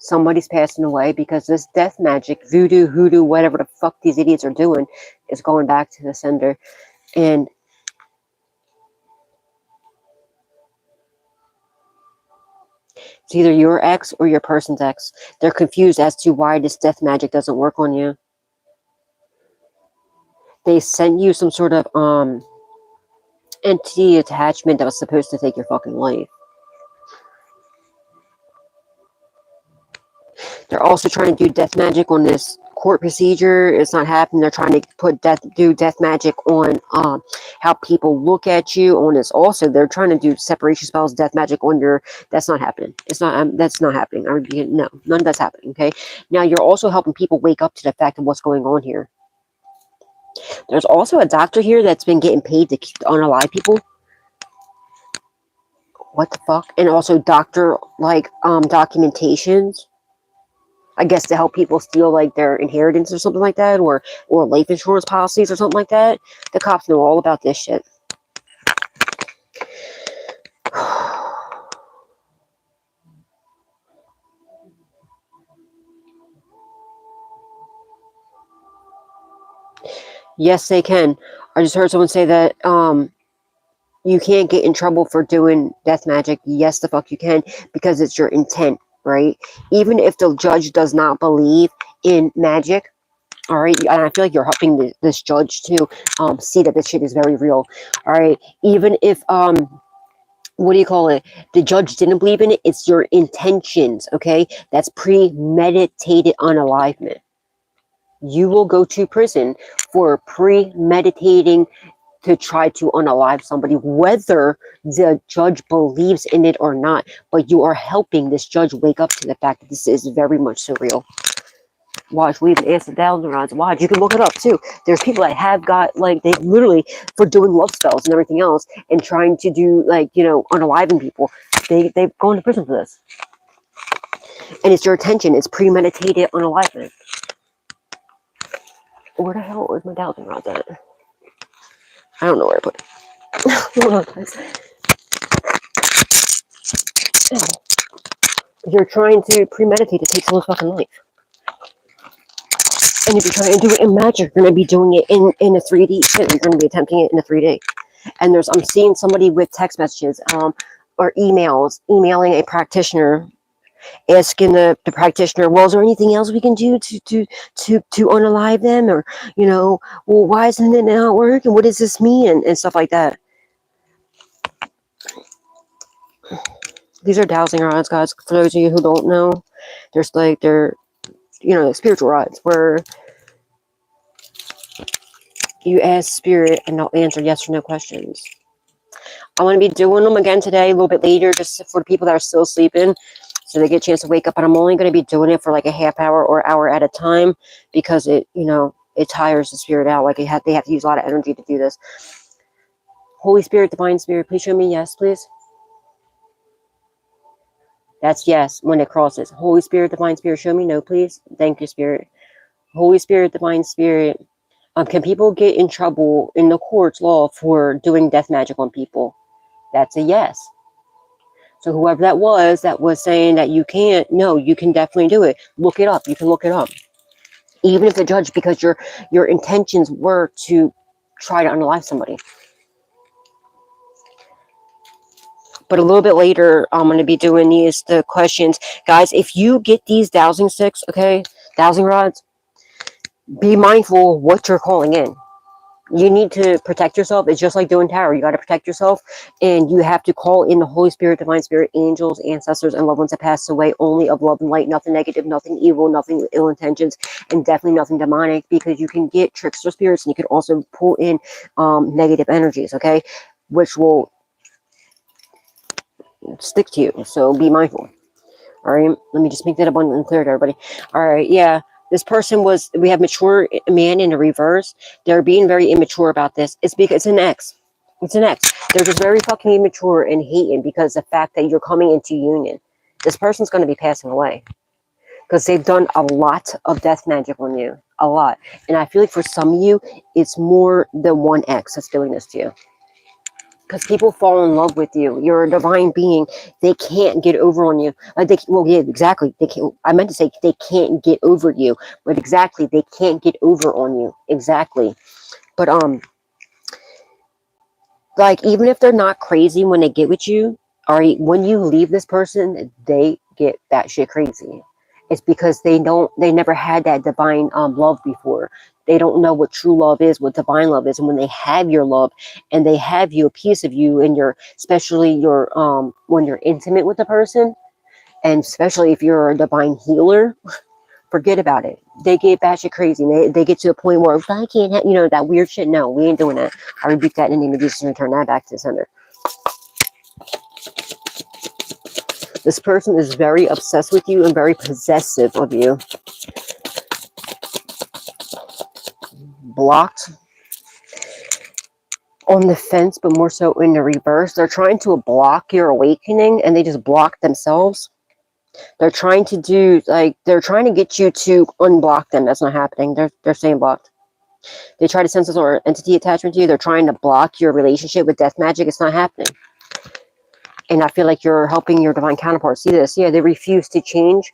Somebody's passing away because this death magic, voodoo, hoodoo, whatever the fuck these idiots are doing, is going back to the sender. And it's either your ex or your person's ex. They're confused as to why this death magic doesn't work on you. They sent you some sort of entity attachment that was supposed to take your fucking life. They're also trying to do death magic on this court procedure. It's not happening. They're trying to do death magic on how people look at you. On this also, they're trying to do separation spells, death magic on your. That's not happening. It's not. That's not happening. No, none of that's happening. Okay. Now you're also helping people wake up to the fact of what's going on here. There's also a doctor here that's been getting paid to unalive people. What the fuck? And also doctor documentations. I guess to help people steal like their inheritance or something like that, or life insurance policies or something like that. The cops know all about this shit. Yes, they can. I just heard someone say that you can't get in trouble for doing death magic. Yes, the fuck you can, because it's your intent, right? Even if the judge does not believe in magic, all right, and I feel like you're helping this judge to see that this shit is very real, all right? Even if what do you call it? The judge didn't believe in it. It's your intentions, okay? That's premeditated unalivement. You will go to prison for premeditating to try to unalive somebody, whether the judge believes in it or not. But you are helping this judge wake up to the fact that this is very much surreal. Watch, we even answered down the rods. Watch, you can look it up too. There's people that have got, like, they literally, for doing love spells and everything else, and trying to do, like, you know, unaliving people, they've gone to prison for this. And it's your attention. It's premeditated unalivement. Where the hell is my dowsing rods at? I don't know where I put it. Hold on, guys. You're trying to premeditate to take someone's fucking life. And if you're trying to do it in magic, you're going to be doing it in a 3D shit. You're going to be attempting it in a 3D. And I'm seeing somebody with text messages or emailing a practitioner, asking the practitioner, well, is there anything else we can do to unalive them? Or, you know, well, why isn't it not working? What does this mean? And stuff like that. These are dowsing rods, guys. For those of you who don't know, they're you know, spiritual rods where you ask spirit and they'll answer yes or no questions. I'm going to be doing them again today, a little bit later, just for the people that are still sleeping, so they get a chance to wake up. And I'm only going to be doing it for like a half hour or hour at a time, because it, you know, it tires the spirit out. Like they have to use a lot of energy to do this. Holy Spirit, Divine Spirit, please show me yes, please. That's yes when it crosses. Holy Spirit, Divine Spirit, show me no, please. Thank you, Spirit. Holy Spirit, Divine Spirit. Can people get in trouble in the court's law for doing death magic on people? That's a yes. So whoever that was saying that you can't, no, you can definitely do it. Look it up. You can look it up. Even if the judge, because your intentions were to try to unalive somebody. But a little bit later, I'm going to be doing the questions. Guys, if you get these dowsing sticks, okay, dowsing rods, be mindful what you're calling in. You need to protect yourself. It's just like doing tarot. You got to protect yourself, and you have to call in the Holy Spirit, Divine Spirit, angels, ancestors, and loved ones that passed away, only of love and light, nothing negative, nothing evil, nothing ill intentions, and definitely nothing demonic, because you can get trickster spirits, and you can also pull in negative energies, okay, which will stick to you. So be mindful. All right, let me just make that abundantly clear to everybody. All right, yeah. This person we have mature man in the reverse. They're being very immature about this. It's because it's an ex. It's an ex. They're just very fucking immature and hating because the fact that you're coming into union. This person's going to be passing away because they've done a lot of death magic on you. A lot. And I feel like for some of you, it's more than one ex that's doing this to you. Because people fall in love with you. You're a divine being. They can't get over on you. Well, yeah, exactly. They can't. I meant to say they can't get over you, but exactly, they can't get over on you. Exactly. But like, even if they're not crazy when they get with you, all right, when you leave this person, they get batshit crazy. It's because they never had that divine love before. They don't know what true love is, what divine love is. And when they have your love and they have you, a piece of you, and especially when you're intimate with the person, and especially if you're a divine healer Forget about it. They get batshit crazy. They get to a point where I can't have, you know, that weird shit. No, we ain't doing that. I rebuke that in the name of Jesus and return that back to the sender. This person is very obsessed with you and very possessive of you. Blocked. On the fence, but more so in the reverse. They're trying to block your awakening and they just block themselves. They're trying to do, like, they're trying to get you to unblock them. That's not happening. They're staying blocked. They try to sense some sort of entity attachment to you. They're trying to block your relationship with death magic. It's not happening. And I feel like you're helping your divine counterpart see this. Yeah, they refuse to change.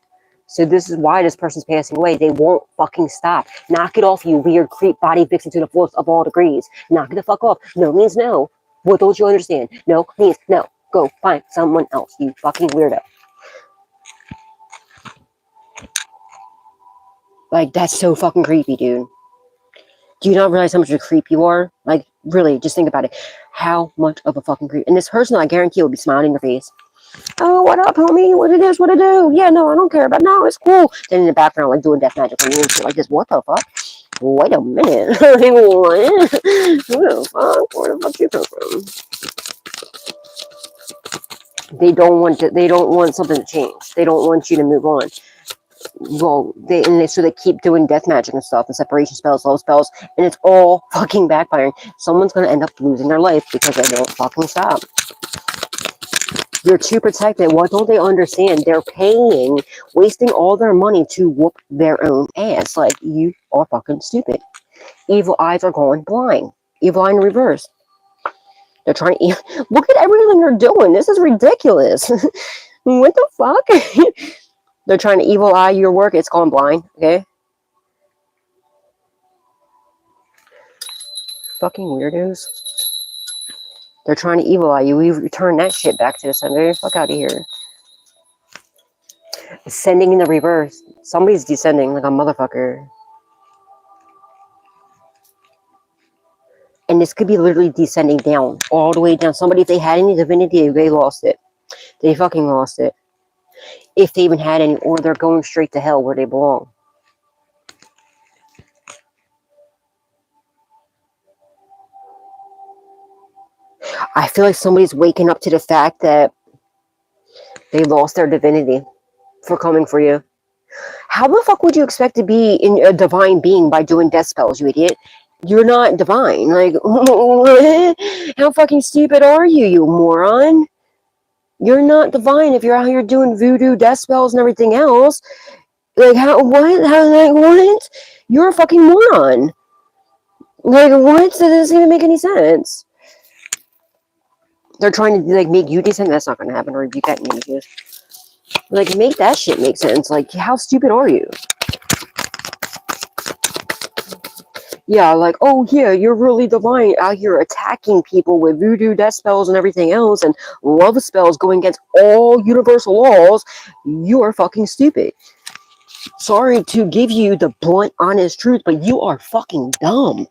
So this is why this person's passing away. They won't fucking stop. Knock it off, you weird creep body vixen to the fourth of all degrees. Knock it the fuck off. No means no. What don't you understand? No means no. Go find someone else, you fucking weirdo. Like, that's so fucking creepy, dude. Do you not realize how much of a creep you are? Like, really, just think about it. How much of a fucking creep. And this person, I guarantee, will be smiling in your face. Oh, what up, homie? What it is, what it do? Yeah, no, I don't care about. No, it's cool. Then in the background, like, doing death magic on you and shit like this. What the fuck? Wait a minute. Like, what? Where the fuck? Where the fuck you come from? They don't want something to change. They don't want you to move on. Well, so they keep doing death magic and stuff and separation spells, love spells, and it's all fucking backfiring. Someone's gonna end up losing their life because they don't fucking stop. You're too protected. What don't they understand? They're paying, wasting all their money to whoop their own ass. Like, you are fucking stupid. Evil eyes are going blind. Evil eye in reverse. They're trying to look at everything they're doing. This is ridiculous. What the fuck? They're trying to evil eye your work. It's gone blind. Okay. Fucking weirdos. They're trying to evil eye you. We return that shit back to the sender. Fuck out of here. Ascending in the reverse. Somebody's descending like a motherfucker. And this could be literally descending down. All the way down. Somebody, if they had any divinity, they lost it. They fucking lost it. If they even had any. Or they're going straight to hell where they belong. I feel like somebody's waking up to the fact that they lost their divinity for coming for you. How the fuck would you expect to be in a divine being by doing death spells, you idiot? You're not divine. Like, how fucking stupid are you, you moron? You're not divine if you're out here doing voodoo, death spells, and everything else. Like, what? You're a fucking moron. Like, what? That doesn't even make any sense. They're trying to, like, make you descend. That's not going to happen. Or rebuke that images. Like, make that shit make sense. Like, how stupid are you? Yeah, like, oh, yeah, you're really divine out here attacking people with voodoo, death spells, and everything else, and love spells going against all universal laws. You are fucking stupid. Sorry to give you the blunt, honest truth, but you are fucking dumb.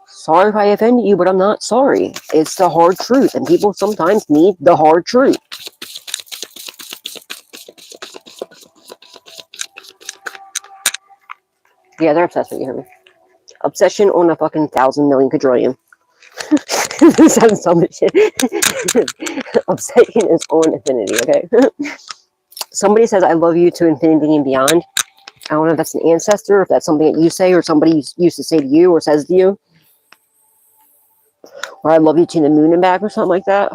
Sorry if I offended you, but I'm not sorry. It's the hard truth, and people sometimes need the hard truth. Yeah, they're obsessed with you, hear me? Obsession on a fucking 1,000,000,000 quadrillion. Sounds so much shit. Obsession is on infinity, okay? Somebody says, I love you to infinity and beyond. I don't know if that's an ancestor, if that's something that you say, or somebody used to say to you, or says to you. Or I love you to the moon and back, or something like that.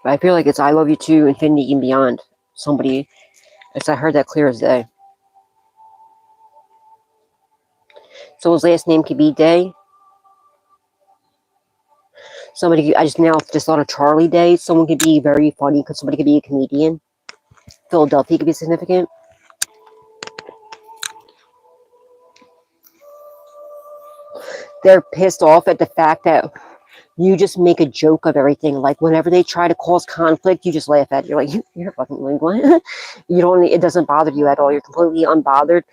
But I feel like it's I love you to infinity and beyond. Somebody, I heard that clear as day. So his last name could be Day. Somebody, I just thought of Charlie Day. Someone could be very funny because somebody could be a comedian. Philadelphia could be significant. They're pissed off at the fact that you just make a joke of everything. Like, whenever they try to cause conflict, you just laugh at it. You're like, you're fucking like, what? You don't, it doesn't bother you at all. You're completely unbothered.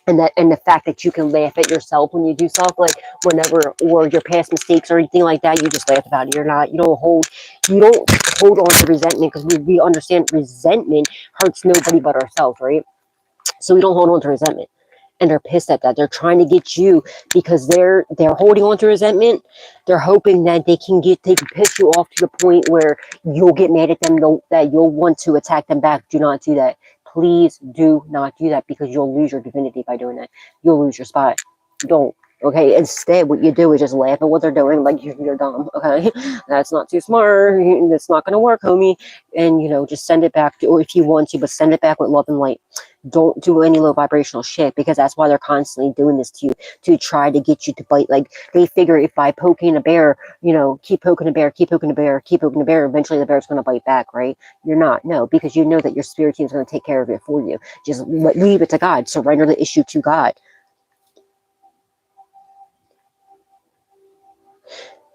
and the fact that you can laugh at yourself when you do stuff, like whenever, or your past mistakes or anything like that, you just laugh about it. You don't hold on to resentment, because we understand resentment hurts nobody but ourselves, right? So we don't hold on to resentment. And they're pissed at that. They're trying to get you, because they're holding on to resentment. They're hoping that they can piss you off to the point where you'll get mad at them, that you'll want to attack them back. Do not do that. Please do not do that, because you'll lose your divinity by doing that. You'll lose your spot. Don't. Okay, instead what you do is just laugh at what they're doing, like you're dumb. Okay, that's not too smart. That's not gonna work, homie. And just send it back or if you want to, but send it back with love and light. Don't do any low vibrational shit, because that's why they're constantly doing this to you, to try to get you to bite. Like, they figure if by poking a bear, keep poking a bear, keep poking a bear, keep poking a bear, eventually the bear's going to bite back, right? You're not. No, because you know that your spirit team is going to take care of it for you. Just leave it to God. Surrender the issue to God.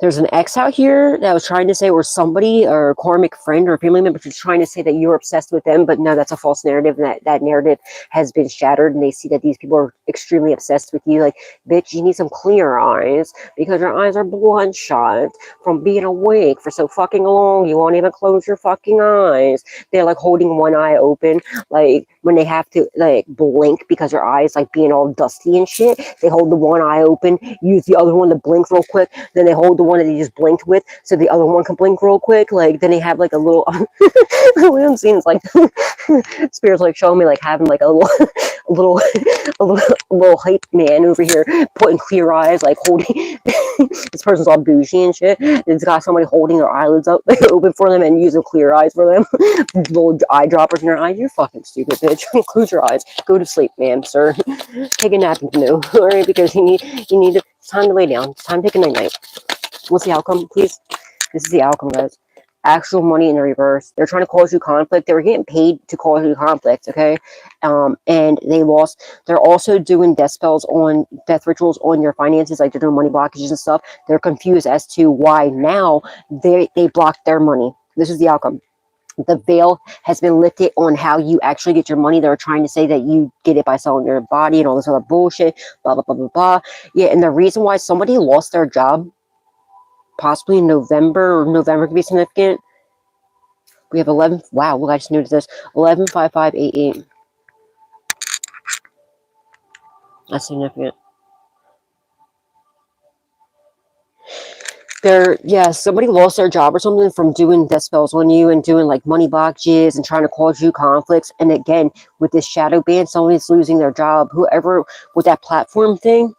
There's an ex out here that was trying to say, or somebody, or a karmic friend or a family member was trying to say that you're obsessed with them, but no, that's a false narrative, and that narrative has been shattered, and they see that these people are extremely obsessed with you. Like, bitch, you need some clear eyes, because your eyes are bloodshot from being awake for so fucking long. You won't even close your fucking eyes. They're like holding one eye open, like when they have to like blink because their eyes like being all dusty and shit. They hold the one eye open, use the other one to blink real quick, then they hold the one that they just blinked with, so the other one can blink real quick. Like, then they have like a little what I'm seeing is like spirits like showing me like having like a little hype man over here putting clear eyes, like holding this person's all bougie and shit. It's got somebody holding their eyelids up like, open for them and using clear eyes for them. Little eye droppers in their eyes. You're fucking stupid, bitch. Close your eyes. Go to sleep, ma'am, sir. Take a nap, all right? Because you need to. It's time to lay down. It's time to take a night. What's the outcome, please? This is the outcome, guys. Actual money in the reverse. They're trying to cause you conflict. They were getting paid to cause you conflict, okay? And they lost. They're also doing death rituals on your finances, like they're doing money blockages and stuff. They're confused as to why now they blocked their money. This is the outcome. The veil has been lifted on how you actually get your money. They're trying to say that you get it by selling your body and all this other bullshit, blah, blah, blah, blah, blah. Yeah, and the reason why somebody lost their job, possibly in November, or November could be significant. We have 11. Wow, look, I just noticed this. 115588. That's significant. Somebody lost their job or something from doing death spells on you and doing like money blockages and trying to cause you conflicts. And again, with this shadow ban, somebody's losing their job. Whoever with that platform thing,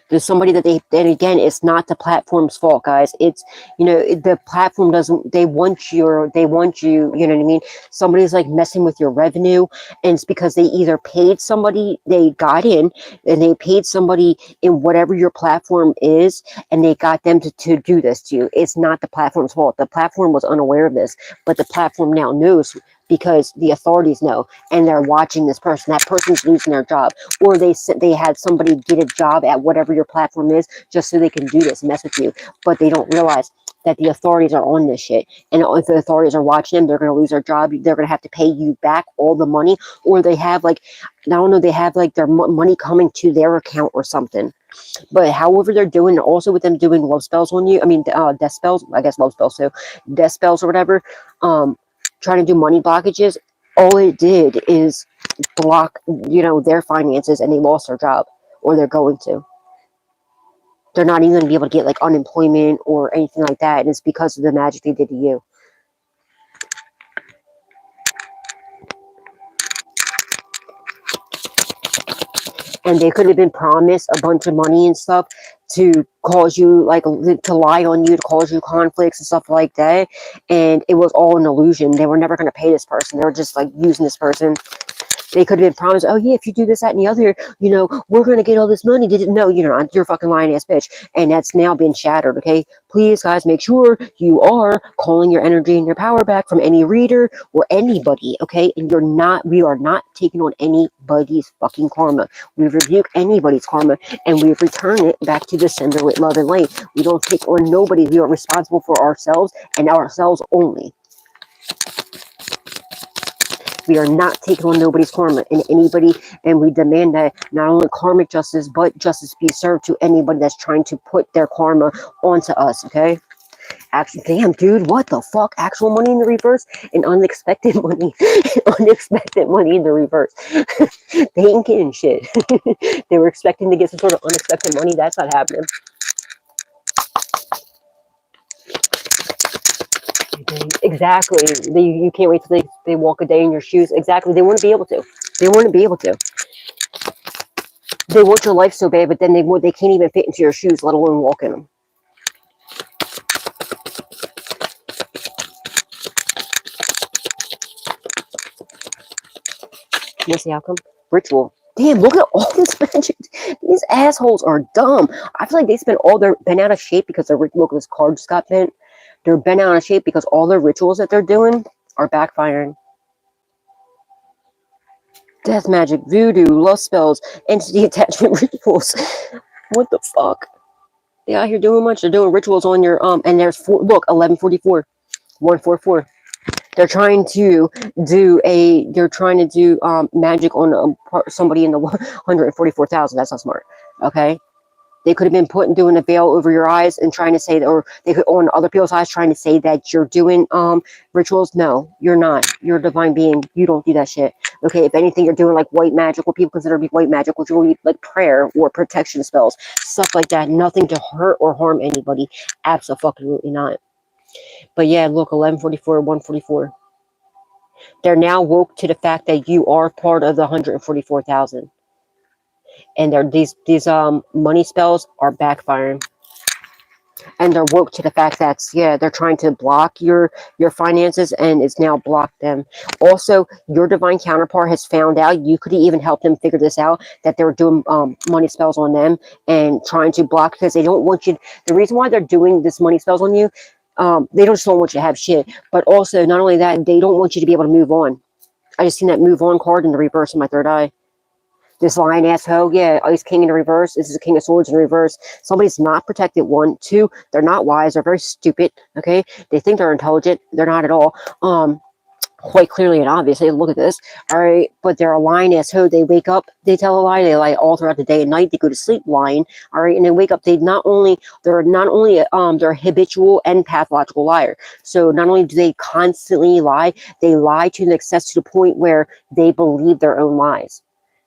there's somebody that and again, it's not the platform's fault, guys. It's, the platform they want you, you know what I mean? Somebody's like messing with your revenue, and it's because they either paid somebody, they got in, and they paid somebody in whatever your platform is, and they got them to do this to you. It's not the platform's fault. The platform was unaware of this, but the platform now knows, because the authorities know, and they're watching this person. That person's losing their job, or they had somebody get a job at whatever your platform is, just so they can do this, mess with you. But they don't realize that the authorities are on this shit, and if the authorities are watching them, they're going to lose their job. They're going to have to pay you back all the money, or they have like, I don't know, they have like their money coming to their account or something. But however they're doing, also with them doing love spells on you, I mean, death spells, I guess love spells too, death spells or whatever, trying to do money blockages, all it did is block, their finances, and they lost their job, or they're going to. They're not even going to be able to get like unemployment or anything like that, and it's because of the magic they did to you. And they could have been promised a bunch of money and stuff to cause you, like, to lie on you, to cause you conflicts and stuff like that. And it was all an illusion. They were never going to pay this person. They were just like using this person. They could have been promised, oh yeah, if you do this, that, and the other, we're going to get all this money. No, you're not. You're a fucking lying ass bitch. And that's now been shattered, okay? Please, guys, make sure you are calling your energy and your power back from any reader or anybody, okay? And we are not taking on anybody's fucking karma. We rebuke anybody's karma, and we return it back to the sender with love and light. We don't take on nobody. We are responsible for ourselves and ourselves only. We are not taking on nobody's karma and anybody, and we demand that not only karmic justice, but justice be served to anybody that's trying to put their karma onto us, okay? Actually, damn, dude, what the fuck? Actual money in the reverse and unexpected money. Unexpected money in the reverse. They ain't getting shit. They were expecting to get some sort of unexpected money. That's not happening. Exactly. You can't wait till they walk a day in your shoes. Exactly. They wouldn't be able to. They wouldn't be able to. They want your life so bad, but then they can't even fit into your shoes, let alone walk in them. What's the outcome? Ritual. Damn, look at all this magic. These assholes are dumb. I feel like they spent all their bent out of shape because their look, this card just got bent. They're bent out of shape because all their rituals that they're doing are backfiring. Death magic, voodoo, love spells, entity attachment rituals. What the fuck? They out here doing much. They're doing rituals on your and there's look 1144, 144. They're trying to do magic on somebody in the 144,000. That's not smart. Okay. They could have been doing a veil over your eyes and trying to say that, or they could on other people's eyes trying to say that you're doing rituals. No, you're not. You're a divine being. You don't do that shit. Okay, if anything, you're doing like white magic, what people consider to be white magic, which will be like prayer or protection spells, stuff like that. Nothing to hurt or harm anybody. Absolutely not. But yeah, look, 1144, 144. They're now woke to the fact that you are part of the 144,000. And these money spells are backfiring. And they're woke to the fact that they're trying to block your finances, and it's now blocked them. Also, your divine counterpart has found out, you could even help them figure this out, that they're doing money spells on them and trying to block, because they don't want you. The reason why they're doing this money spells on you, they just don't want you to have shit. But also, not only that, they don't want you to be able to move on. I just seen that move on card in the reverse in my third eye. This lion asshole, yeah, Ice King in reverse. This is a King of Swords in reverse. Somebody's not protected. 1, 2, they're not wise. They're very stupid. Okay, they think they're intelligent. They're not at all. Quite clearly and obviously. Look at this. All right, but they're a lion asshole. They wake up, they tell a lie. They lie all throughout the day and night. They go to sleep lying. All right, and they wake up. They're habitual and pathological liar. So not only do they constantly lie, they lie to an excess to the point where they believe their own lies.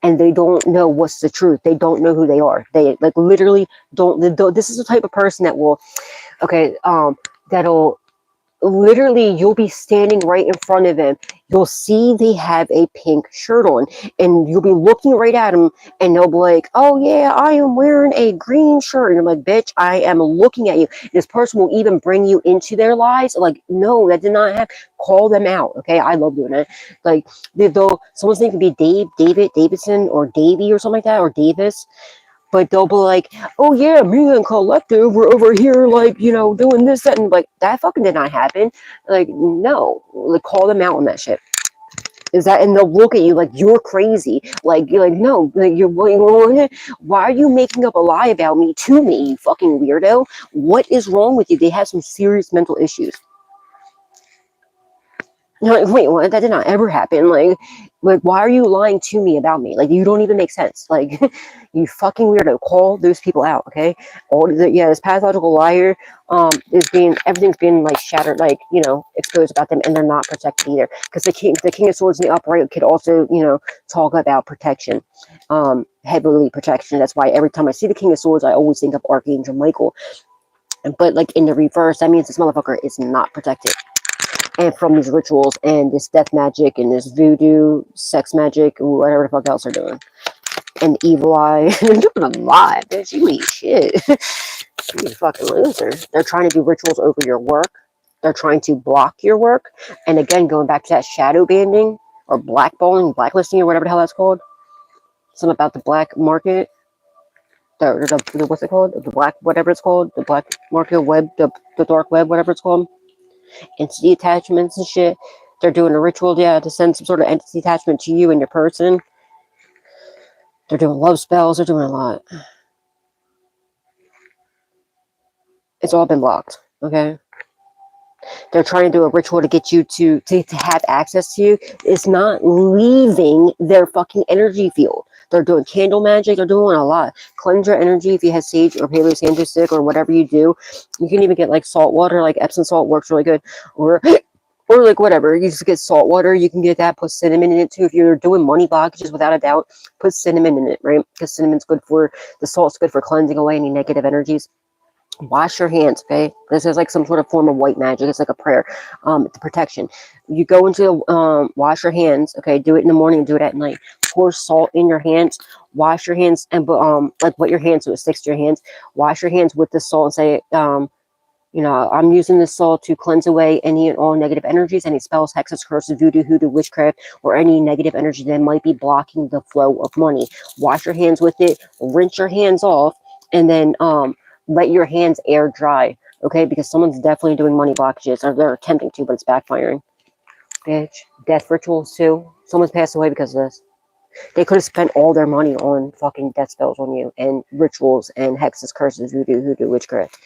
And they don't know what's the truth. They don't know who they are. They like literally don't. This is the type of person that will, that'll literally, you'll be standing right in front of them. You'll see they have a pink shirt on, and you'll be looking right at them, and they'll be like, "Oh yeah, I am wearing a green shirt." And you're like, "Bitch, I am looking at you." This person will even bring you into their lies. Like, no, that did not happen. Call them out, okay? I love doing it. Like, though someone's name could be David, Davidson, or Davey, or something like that, or Davis. But they'll be like, "Oh yeah, me and Collective were over here, like, doing this, that," and like, that fucking did not happen. Like, no, like, call them out on that shit. Is that, and they'll look at you like you're crazy. Like, you're like, no, like, why are you making up a lie about me to me, you fucking weirdo? What is wrong with you? They have some serious mental issues. Like, wait, what? That did not ever happen. Like, why are you lying to me about me? Like, you don't even make sense. Like, you fucking weirdo. Call those people out, okay? This pathological liar, everything's being like shattered, like, exposed about them, and they're not protected either. Because the King of Swords in the upright could also, talk about protection, heavenly protection. That's why every time I see the King of Swords, I always think of Archangel Michael. But like in the reverse, that means this motherfucker is not protected. And from these rituals and this death magic and this voodoo, sex magic, whatever the fuck else they're doing. And evil eye. They're doing a lot, bitch. You ain't shit. You a fucking loser. They're trying to do rituals over your work. They're trying to block your work. And again, going back to that shadow banding or blackballing, blacklisting, or whatever the hell that's called. Something about the black market. What's it called? The black, whatever it's called. The black market web, the dark web, whatever it's called. Entity attachments and shit. They're doing a ritual, to send some sort of entity attachment to you and your person. They're doing love spells. They're doing a lot. It's all been blocked, okay? They're trying to do a ritual to get you to have access to you. It's not leaving their fucking energy field. They're doing candle magic. They're doing a lot. Cleanse your energy if you have sage or Palo Santo stick or whatever you do. You can even get like salt water, like Epsom salt works really good. Or like whatever. You just get salt water. You can get that. Put cinnamon in it too. If you're doing money blockages, without a doubt, put cinnamon in it, right? Because cinnamon's good for, the salt's good for cleansing away any negative energies. Wash your hands, okay? This is like some sort of form of white magic. It's like a prayer, the protection. You go into wash your hands, okay? Do it in the morning, do it at night. Pour salt in your hands. Wash your hands and like wet your hands so it sticks to your hands. Wash your hands with the salt and say, you know, I'm using this salt to cleanse away any and all negative energies, any spells, hexes, curses, voodoo, hoodoo, witchcraft, or any negative energy that might be blocking the flow of money. Wash your hands with it. Rinse your hands off, and then let your hands air dry, okay? Because someone's definitely doing money blockages, or they're attempting to, but it's backfiring. Bitch. Death rituals too. Someone's passed away because of this. They could have spent all their money on fucking death spells on you, and rituals, and hexes, curses, voodoo, hoodoo, witchcraft.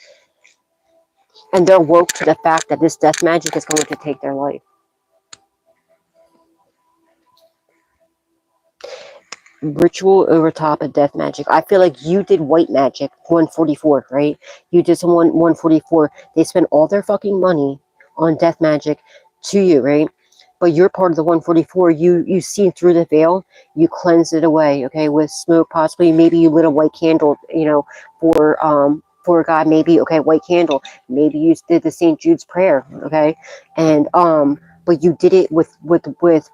And they're woke to the fact that this death magic is going to take their life. Ritual over top of death magic. I feel like you did white magic 144, right? You did some 144. They spent all their fucking money on death magic to you, right? But you're part of the 144. You see through the veil. You cleanse it away, okay? With smoke, possibly. Maybe you lit a white candle, you know, for God. Maybe, okay, white candle. Maybe you did the St. Jude's prayer, okay? And but you did it with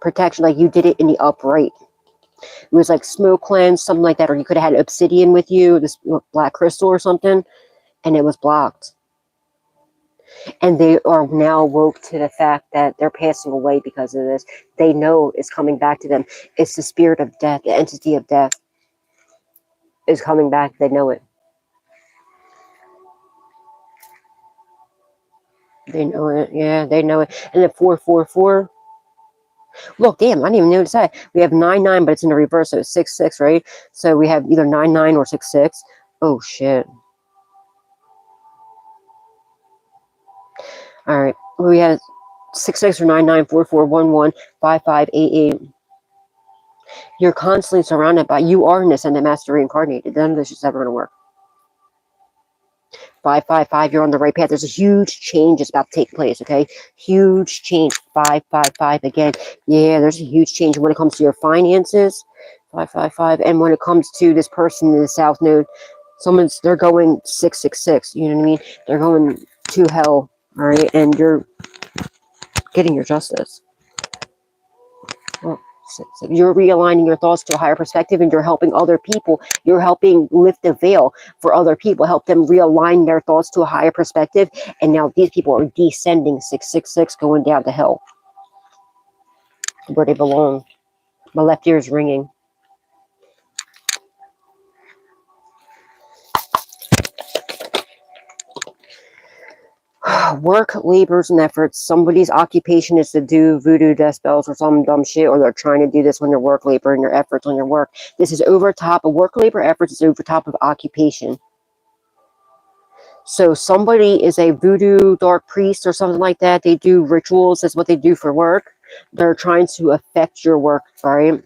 protection. Like you did it in the upright. It was like smoke cleanse, something like that, or you could have had obsidian with you, this black crystal or something, and it was blocked. And they are now woke to the fact that they're passing away because of this. They know it's coming back to them. It's the spirit of death, the entity of death is coming back. They know it. They know it. Yeah, they know it. And the 444. Look, damn, I didn't even know what to say. We have 99, but it's in the reverse, so it's 66, right? So we have either 99 or 66. Oh, shit. All right. We have 66 or 9944115588. You're constantly surrounded by, you are an ascended master reincarnated. None of this is ever going to work. 555, you're on the right path. There's a huge change that's about to take place, okay? Huge change. 555 again. Yeah, there's a huge change when it comes to your finances. 555. And when it comes to this person in the South Node, they're going 666. You know what I mean? They're going to hell, all right? And you're getting your justice. Well, you're realigning your thoughts to a higher perspective, and you're helping other people. You're helping lift the veil for other people, help them realign their thoughts to a higher perspective. And now these people are descending 666, going down to hell, where they belong. My left ear is ringing. Work, labors, and efforts. Somebody's occupation is to do voodoo, death spells, or some dumb shit, or they're trying to do this on your work, labor, and your efforts on your work. This is over top of work, labor, efforts is over top of occupation. So somebody is a voodoo dark priest or something like that. They do rituals. That's what they do for work. They're trying to affect your work, right?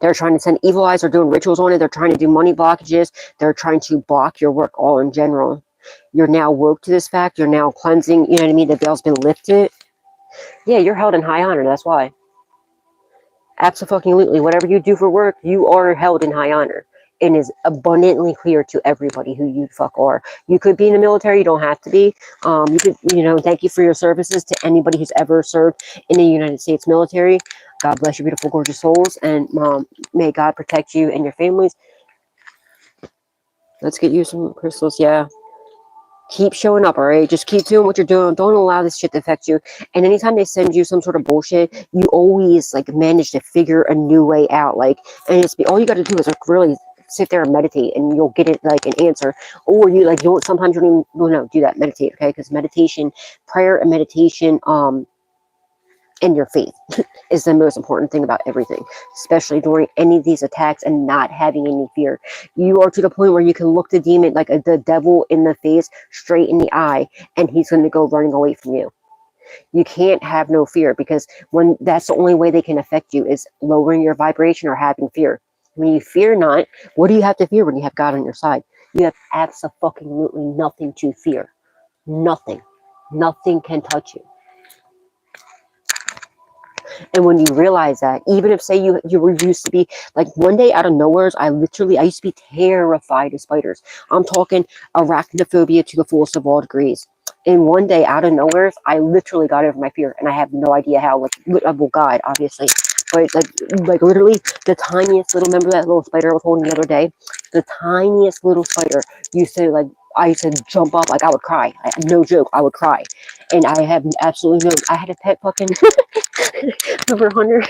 They're trying to send evil eyes. They're doing rituals on it. They're trying to do money blockages. They're trying to block your work all in general. You're now woke to this fact. You're now cleansing. You know what I mean? The veil's been lifted. Yeah, you're held in high honor. That's why. Absolutely. Whatever you do for work, you are held in high honor. It is abundantly clear to everybody who you fuck are. You could be in the military. You don't have to be. You could, you know, thank you for your services to anybody who's ever served in the United States military. God bless your beautiful, gorgeous souls. And may God protect you and your families. Let's get you some crystals. Yeah. Keep showing up, all right? Just keep doing what you're doing. Don't allow this shit to affect you. And anytime they send you some sort of bullshit, you always, like, manage to figure a new way out. Like, and all you got to do is, like, really sit there and meditate, and you'll get it, like, an answer. Or you, like, you don't, sometimes you don't even, no, do that, meditate, okay? Because meditation, prayer and meditation, and your faith is the most important thing about everything, especially during any of these attacks, and not having any fear. You are to the point where you can look the demon, like the devil, in the face, straight in the eye, and he's going to go running away from you. You can't have no fear, because when that's the only way they can affect you, is lowering your vibration or having fear. When you fear not, what do you have to fear when you have God on your side? You have absolutely nothing to fear. Nothing. Nothing can touch you. And when you realize that, even if, say, you were used to be, like, one day out of nowhere, I used to be terrified of spiders. I'm talking arachnophobia to the fullest of all degrees. And one day out of nowhere, I literally got over my fear, and I have no idea how. Like, well, God, obviously, but like literally the tiniest little. Remember that little spider I was holding the other day? The tiniest little spider used to, like, I used to jump up, like I would cry. No joke, I would cry. And I have absolutely no. I had a pet fucking over 100.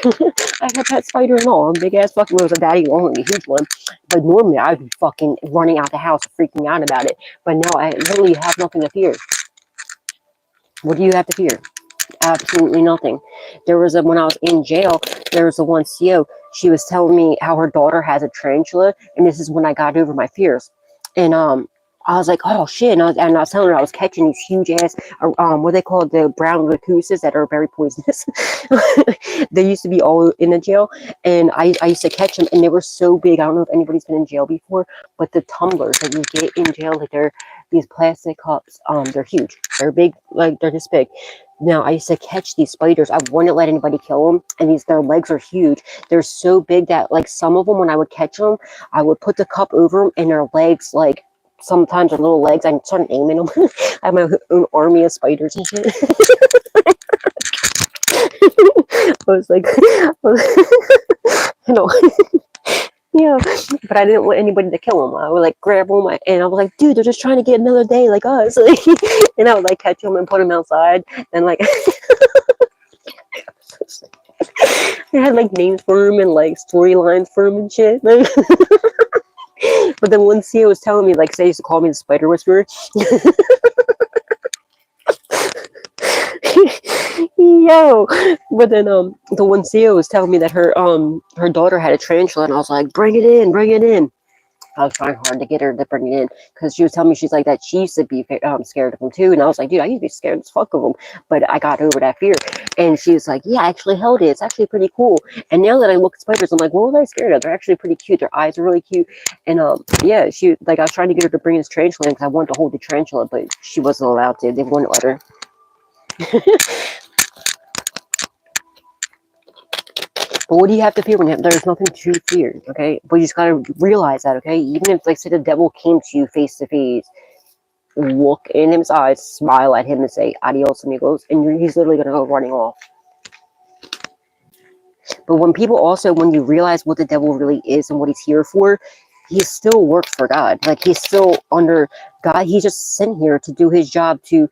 I had a pet spider and all. A big ass fucking, it was a daddy long, a huge one. But normally I'd be fucking running out the house, freaking out about it. But now I literally have nothing to fear. What do you have to fear? Absolutely nothing. There was when I was in jail, there was a one CO. She was telling me how her daughter has a tarantula, and this is when I got over my fears. And I was like, oh shit! And I was telling her I was catching these huge ass, what they call the brown recluses that are very poisonous. They used to be all in the jail, and I used to catch them, and they were so big. I don't know if anybody's been in jail before, but the tumblers that you get in jail, like they're these plastic cups, they're huge. They're big, like they're this big. Now, I used to catch these spiders. I wouldn't let anybody kill them, and their legs are huge. They're so big that, like, some of them, when I would catch them, I would put the cup over them, and their legs, like, sometimes their little legs, I started aiming them. I have my own army of spiders and shit. I was like, you know, yeah, but I didn't want anybody to kill them. I would, like, grab them, and I was like, dude, they're just trying to get another day like us. And I would, like, catch them and put them outside, and, like, they had, like, names for them and, like, storylines for them and shit. But then one CEO was telling me, like, they used to call me the spider whisperer. Yo, but then the one CEO was telling me that her daughter had a tarantula, and I was like, bring it in, bring it in. I was trying hard to get her to bring it in, because she was telling me, she's like, that she used to be scared of them too. And I was like, dude, I used to be scared as fuck of them, but I got over that fear. And she was like, yeah, I actually held it. It's actually pretty cool. And now that I look at spiders, I'm like, what was I scared of? They're actually pretty cute. Their eyes are really cute. And yeah, she, like, I was trying to get her to bring this tarantula in, because I wanted to hold the tarantula, but she wasn't allowed to. They wouldn't let her. But what do you have to fear when there's nothing to fear, okay? But you just gotta realize that, okay? Even if, like, say, the devil came to you face to face, look in his eyes, smile at him, and say, adios, amigos, and he's literally gonna go running off. But when you realize what the devil really is and what he's here for, he still works for God. Like, he's still under God. He's just sent here to do his job, to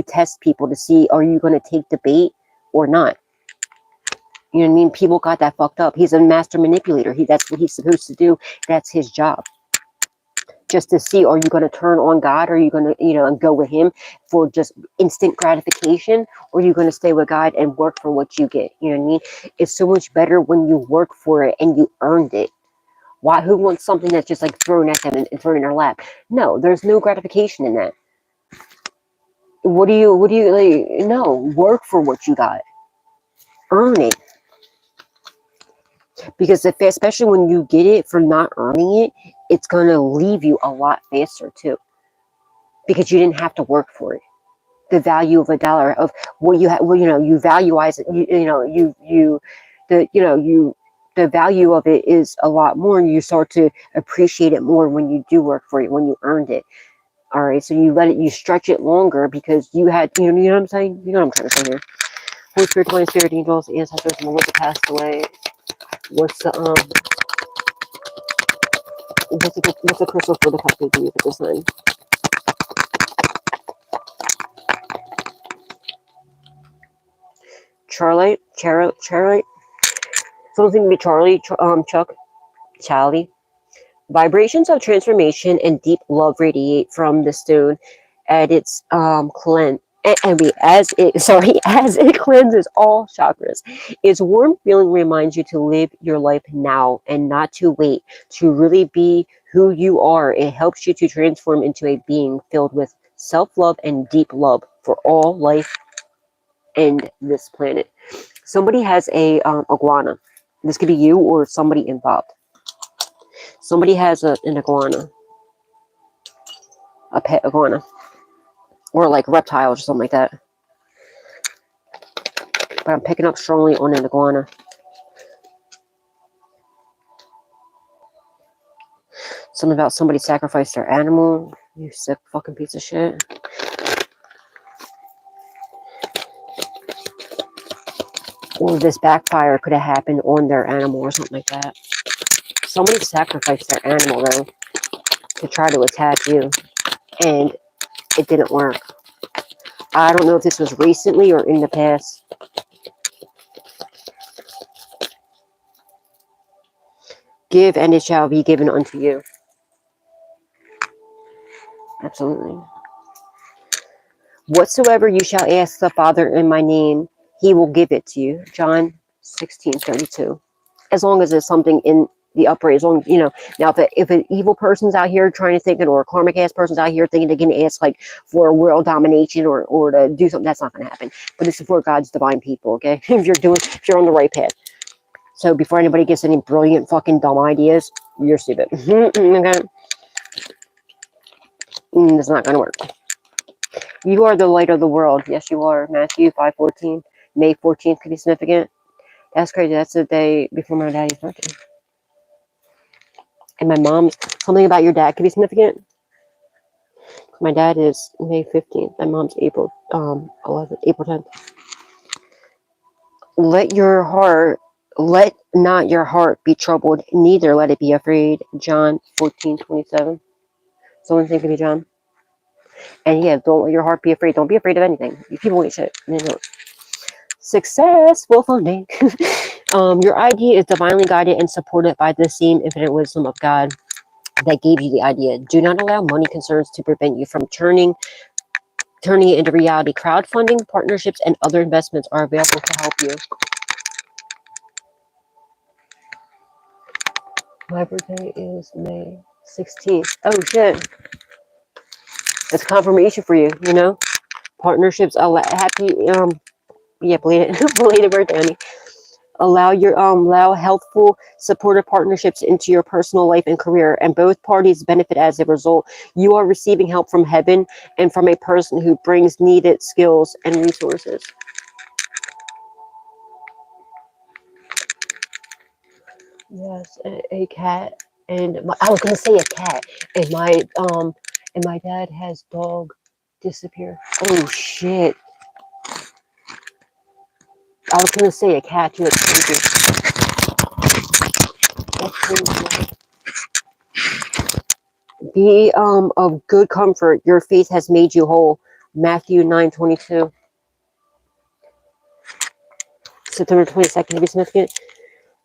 test people, to see, are you gonna take the bait or not? You know what I mean? People got that fucked up. He's a master manipulator. That's what he's supposed to do. That's his job. Just to see, are you going to turn on God? Or are you going to, and go with him for just instant gratification? Or are you going to stay with God and work for what you get? You know what I mean? It's so much better when you work for it and you earned it. Why? Who wants something that's just, like, thrown at them and thrown in their lap? No, there's no gratification in that. What do you like? No, work for what you got. Earn it. Because especially when you get it for not earning it, it's going to leave you a lot faster too. Because you didn't have to work for it. The value of $1, of what you have, you valueize it, the value of it is a lot more, and you start to appreciate it more when you do work for it, when you earned it. All right, so you stretch it longer because you had, you know what I'm saying? You know what I'm trying to say here. Holy Spirit, Holy Spirit, angels, ancestors, and the ones that passed away. What's the crystal for the custody at this time? Charlie. Someone seems to be Charlie. Chuck. Charlie. Vibrations of transformation and deep love radiate from the stone at its as it cleanses all chakras. Its warm feeling reminds you to live your life now and not to wait to really be who you are. It helps you to transform into a being filled with self-love and deep love for all life and this planet. Somebody has a iguana. This could be you or somebody involved. Somebody has an iguana, a pet iguana, or like reptiles or something like that. But I'm picking up strongly on an iguana. Something about somebody sacrificed their animal. You sick fucking piece of shit. Or this backfire could have happened on their animal or something like that. Somebody sacrificed their animal though to try to attack you, and it didn't work. I don't know if this was recently or in the past. Give and it shall be given unto you. Absolutely. Whatsoever you shall ask the Father in my name, he will give it to you. John 16:32. As long as there's something in the upright, as long as, you know. Now, if an evil person's out here trying to think, or a karmic ass person's out here thinking they can ask like for world domination or to do something, that's not going to happen. But it's for God's divine people, okay? if you're on the right path. So before anybody gets any brilliant fucking dumb ideas, you're stupid. Okay? It's not going to work. You are the light of the world. Yes, you are. Matthew 5:14. May 14th could be significant. That's crazy. That's the day before my daddy's birthday. And my mom's, something about your dad could be significant. My dad is May 15th. My mom's April 11th, April 10th. Let not your heart be troubled, neither let it be afraid. John 14:27. Someone think of me, John. And yeah, don't let your heart be afraid. Don't be afraid of anything. People ain't shit. They don't. Successful funding. Your idea is divinely guided and supported by the same infinite wisdom of God that gave you the idea. Do not allow money concerns to prevent you from turning it into reality. Crowdfunding, partnerships, and other investments are available to help you. My birthday is May 16th. Oh shit. It's confirmation for you, you know? Partnerships, happy, belated birthday, honey. Allow healthful, supportive partnerships into your personal life and career, and both parties benefit as a result. You are receiving help from heaven and from a person who brings needed skills and resources. Yes, a cat, and I was gonna say a cat, and my dad has dog disappear. Oh shit! I was gonna say a cat too. That's crazy. That's crazy. Be of good comfort. Your faith has made you whole. Matthew 9:22. September 22nd to be significant.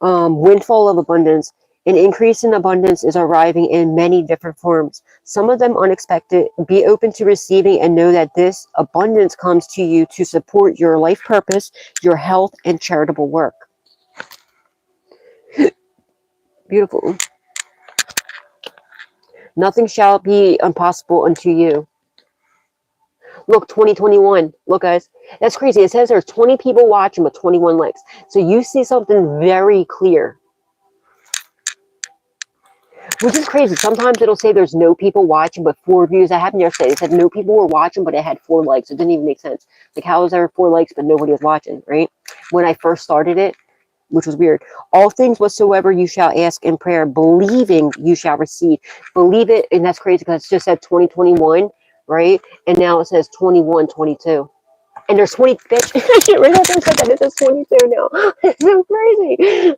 Windfall of abundance. An increase in abundance is arriving in many different forms, some of them unexpected. Be open to receiving and know that this abundance comes to you to support your life purpose, your health, and charitable work. Beautiful. Nothing shall be impossible unto you. Look, 2021. Look, guys. That's crazy. It says there's 20 people watching, but 21 likes. So you see something very clear. Which is crazy. Sometimes it'll say there's no people watching, but 4 views. That happened yesterday. It said no people were watching, but it had 4 likes. It didn't even make sense. Like, how was there 4 likes, but nobody was watching, right? When I first started it, which was weird. All things whatsoever you shall ask in prayer, believing you shall receive. Believe it, and that's crazy because it just said 2021, right? And now it says 21-22. And there's 20, bitch. I shit right after I said that. It says 22 now. It's so crazy.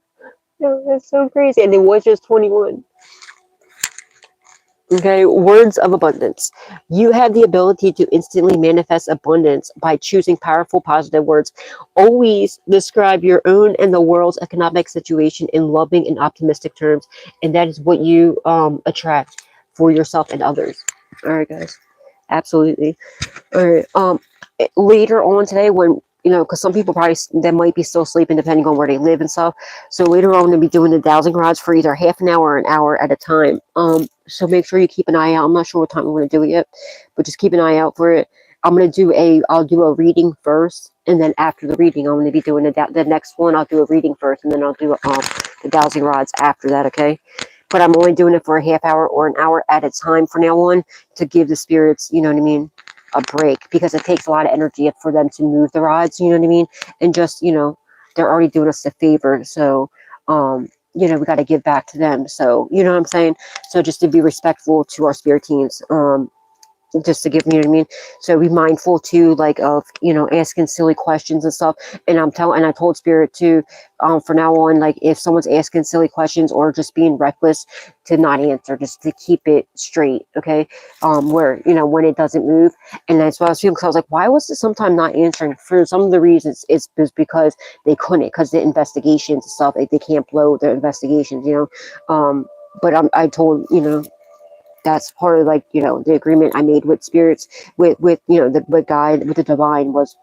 No, that's so crazy. And it was just 21. Okay, words of abundance. You have the ability to instantly manifest abundance by choosing powerful, positive words. Always describe your own and the world's economic situation in loving and optimistic terms, and that is what you attract for yourself and others. All right, guys. Absolutely. All right. later on today, when you know, because some people probably they might be still sleeping depending on where they live and stuff. So later on, I'm gonna be doing the dowsing rods for either half an hour or an hour at a time. So make sure you keep an eye out. I'm not sure what time I'm gonna do it yet, but just keep an eye out for it. I'll do a reading first, and then after the reading, I'm gonna be doing the next one. I'll do a reading first, and then I'll do the dowsing rods after that. Okay. But I'm only doing it for a half hour or an hour at a time for now on, to give the spirits, you know what I mean, a break, because it takes a lot of energy for them to move the rods, you know what I mean? And just, you know, they're already doing us a favor. So, you know, we got to give back to them. So, you know what I'm saying? So just to be respectful to our spirit teams, just to give, you know what I mean? So be mindful too, like of, you know, asking silly questions and stuff. And I told spirit too, for now on, like if someone's asking silly questions or just being reckless, to not answer, just to keep it straight. Okay. Where, you know, when it doesn't move. And that's what I was feeling, because I was like, why was it sometimes not answering? For some of the reasons, it's because they couldn't, because the investigations and stuff, they can't blow their investigations, you know. But I told, you know, that's part of, like, you know, the agreement I made with spirits, with you know, the guide, with the divine, was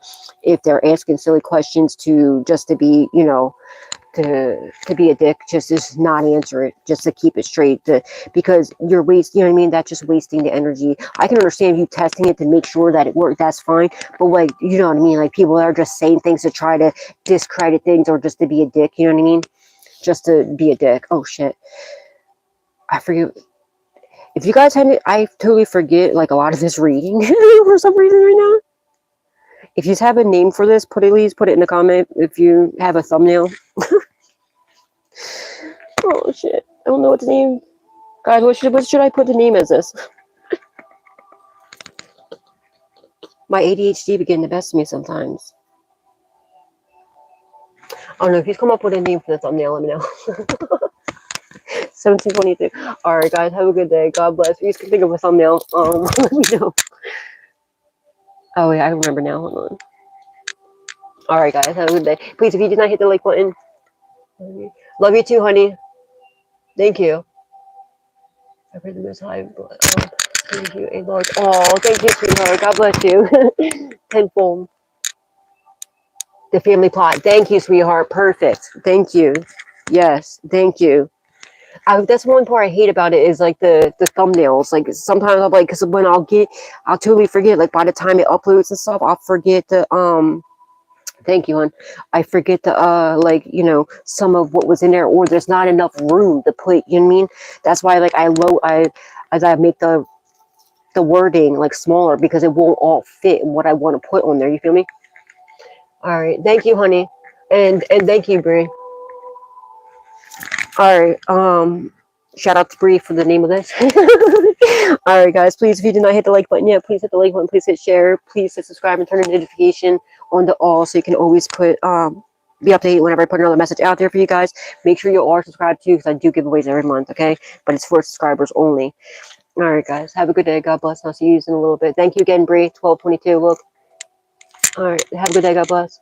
if they're asking silly questions, to just to be, you know, to be a dick, just not answer it, just to keep it straight, because you're you know what I mean, that's just wasting the energy. I can understand you testing it to make sure that it worked, that's fine, but like, you know what I mean, like people are just saying things to try to discredit things, or just to be a dick, you know what I mean, just to be a dick. Oh shit, I forget. If you guys hadn't, I totally forget like a lot of this reading for some reason right now. If you have a name for this, please put it in the comment. If you have a thumbnail. Oh shit, I don't know what the name. Guys, what should I put the name as this? My ADHD be getting the best of me sometimes. I don't know, if you come up with a name for the thumbnail, let me know. 1722. Alright guys, have a good day. God bless. If you can think of a thumbnail, let me know. Oh yeah, I remember now. Hold on. Alright guys, have a good day. Please, if you did not hit the like button, love you too, honey. Thank you. I pray the Most High. Thank you, a Lord. Oh, thank you, sweetheart. God bless you. Tenfold. The family plot. Thank you, sweetheart. Perfect. Thank you. Yes, thank you. That's one part I hate about it, is like the thumbnails. Like sometimes I'm like, because when I'll totally forget. Like by the time it uploads and stuff, I'll forget the Thank you, hon. I forget the like, you know, some of what was in there, or there's not enough room to put. You know what I mean? That's why, like, as I make the wording like smaller, because it won't all fit in what I want to put on there. You feel me? All right. Thank you, honey, and thank you, Bree. All right. Shout out to Bree for the name of this. All right, guys. Please, if you did not hit the like button yet, please hit the like button. Please hit share. Please hit subscribe and turn the notification on to all, so you can always be updated whenever I put another message out there for you guys. Make sure you are subscribed too, because I do giveaways every month. Okay, but it's for subscribers only. All right, guys. Have a good day. God bless. I'll see you in a little bit. Thank you again, Bree. 1222. Look. All right. Have a good day. God bless.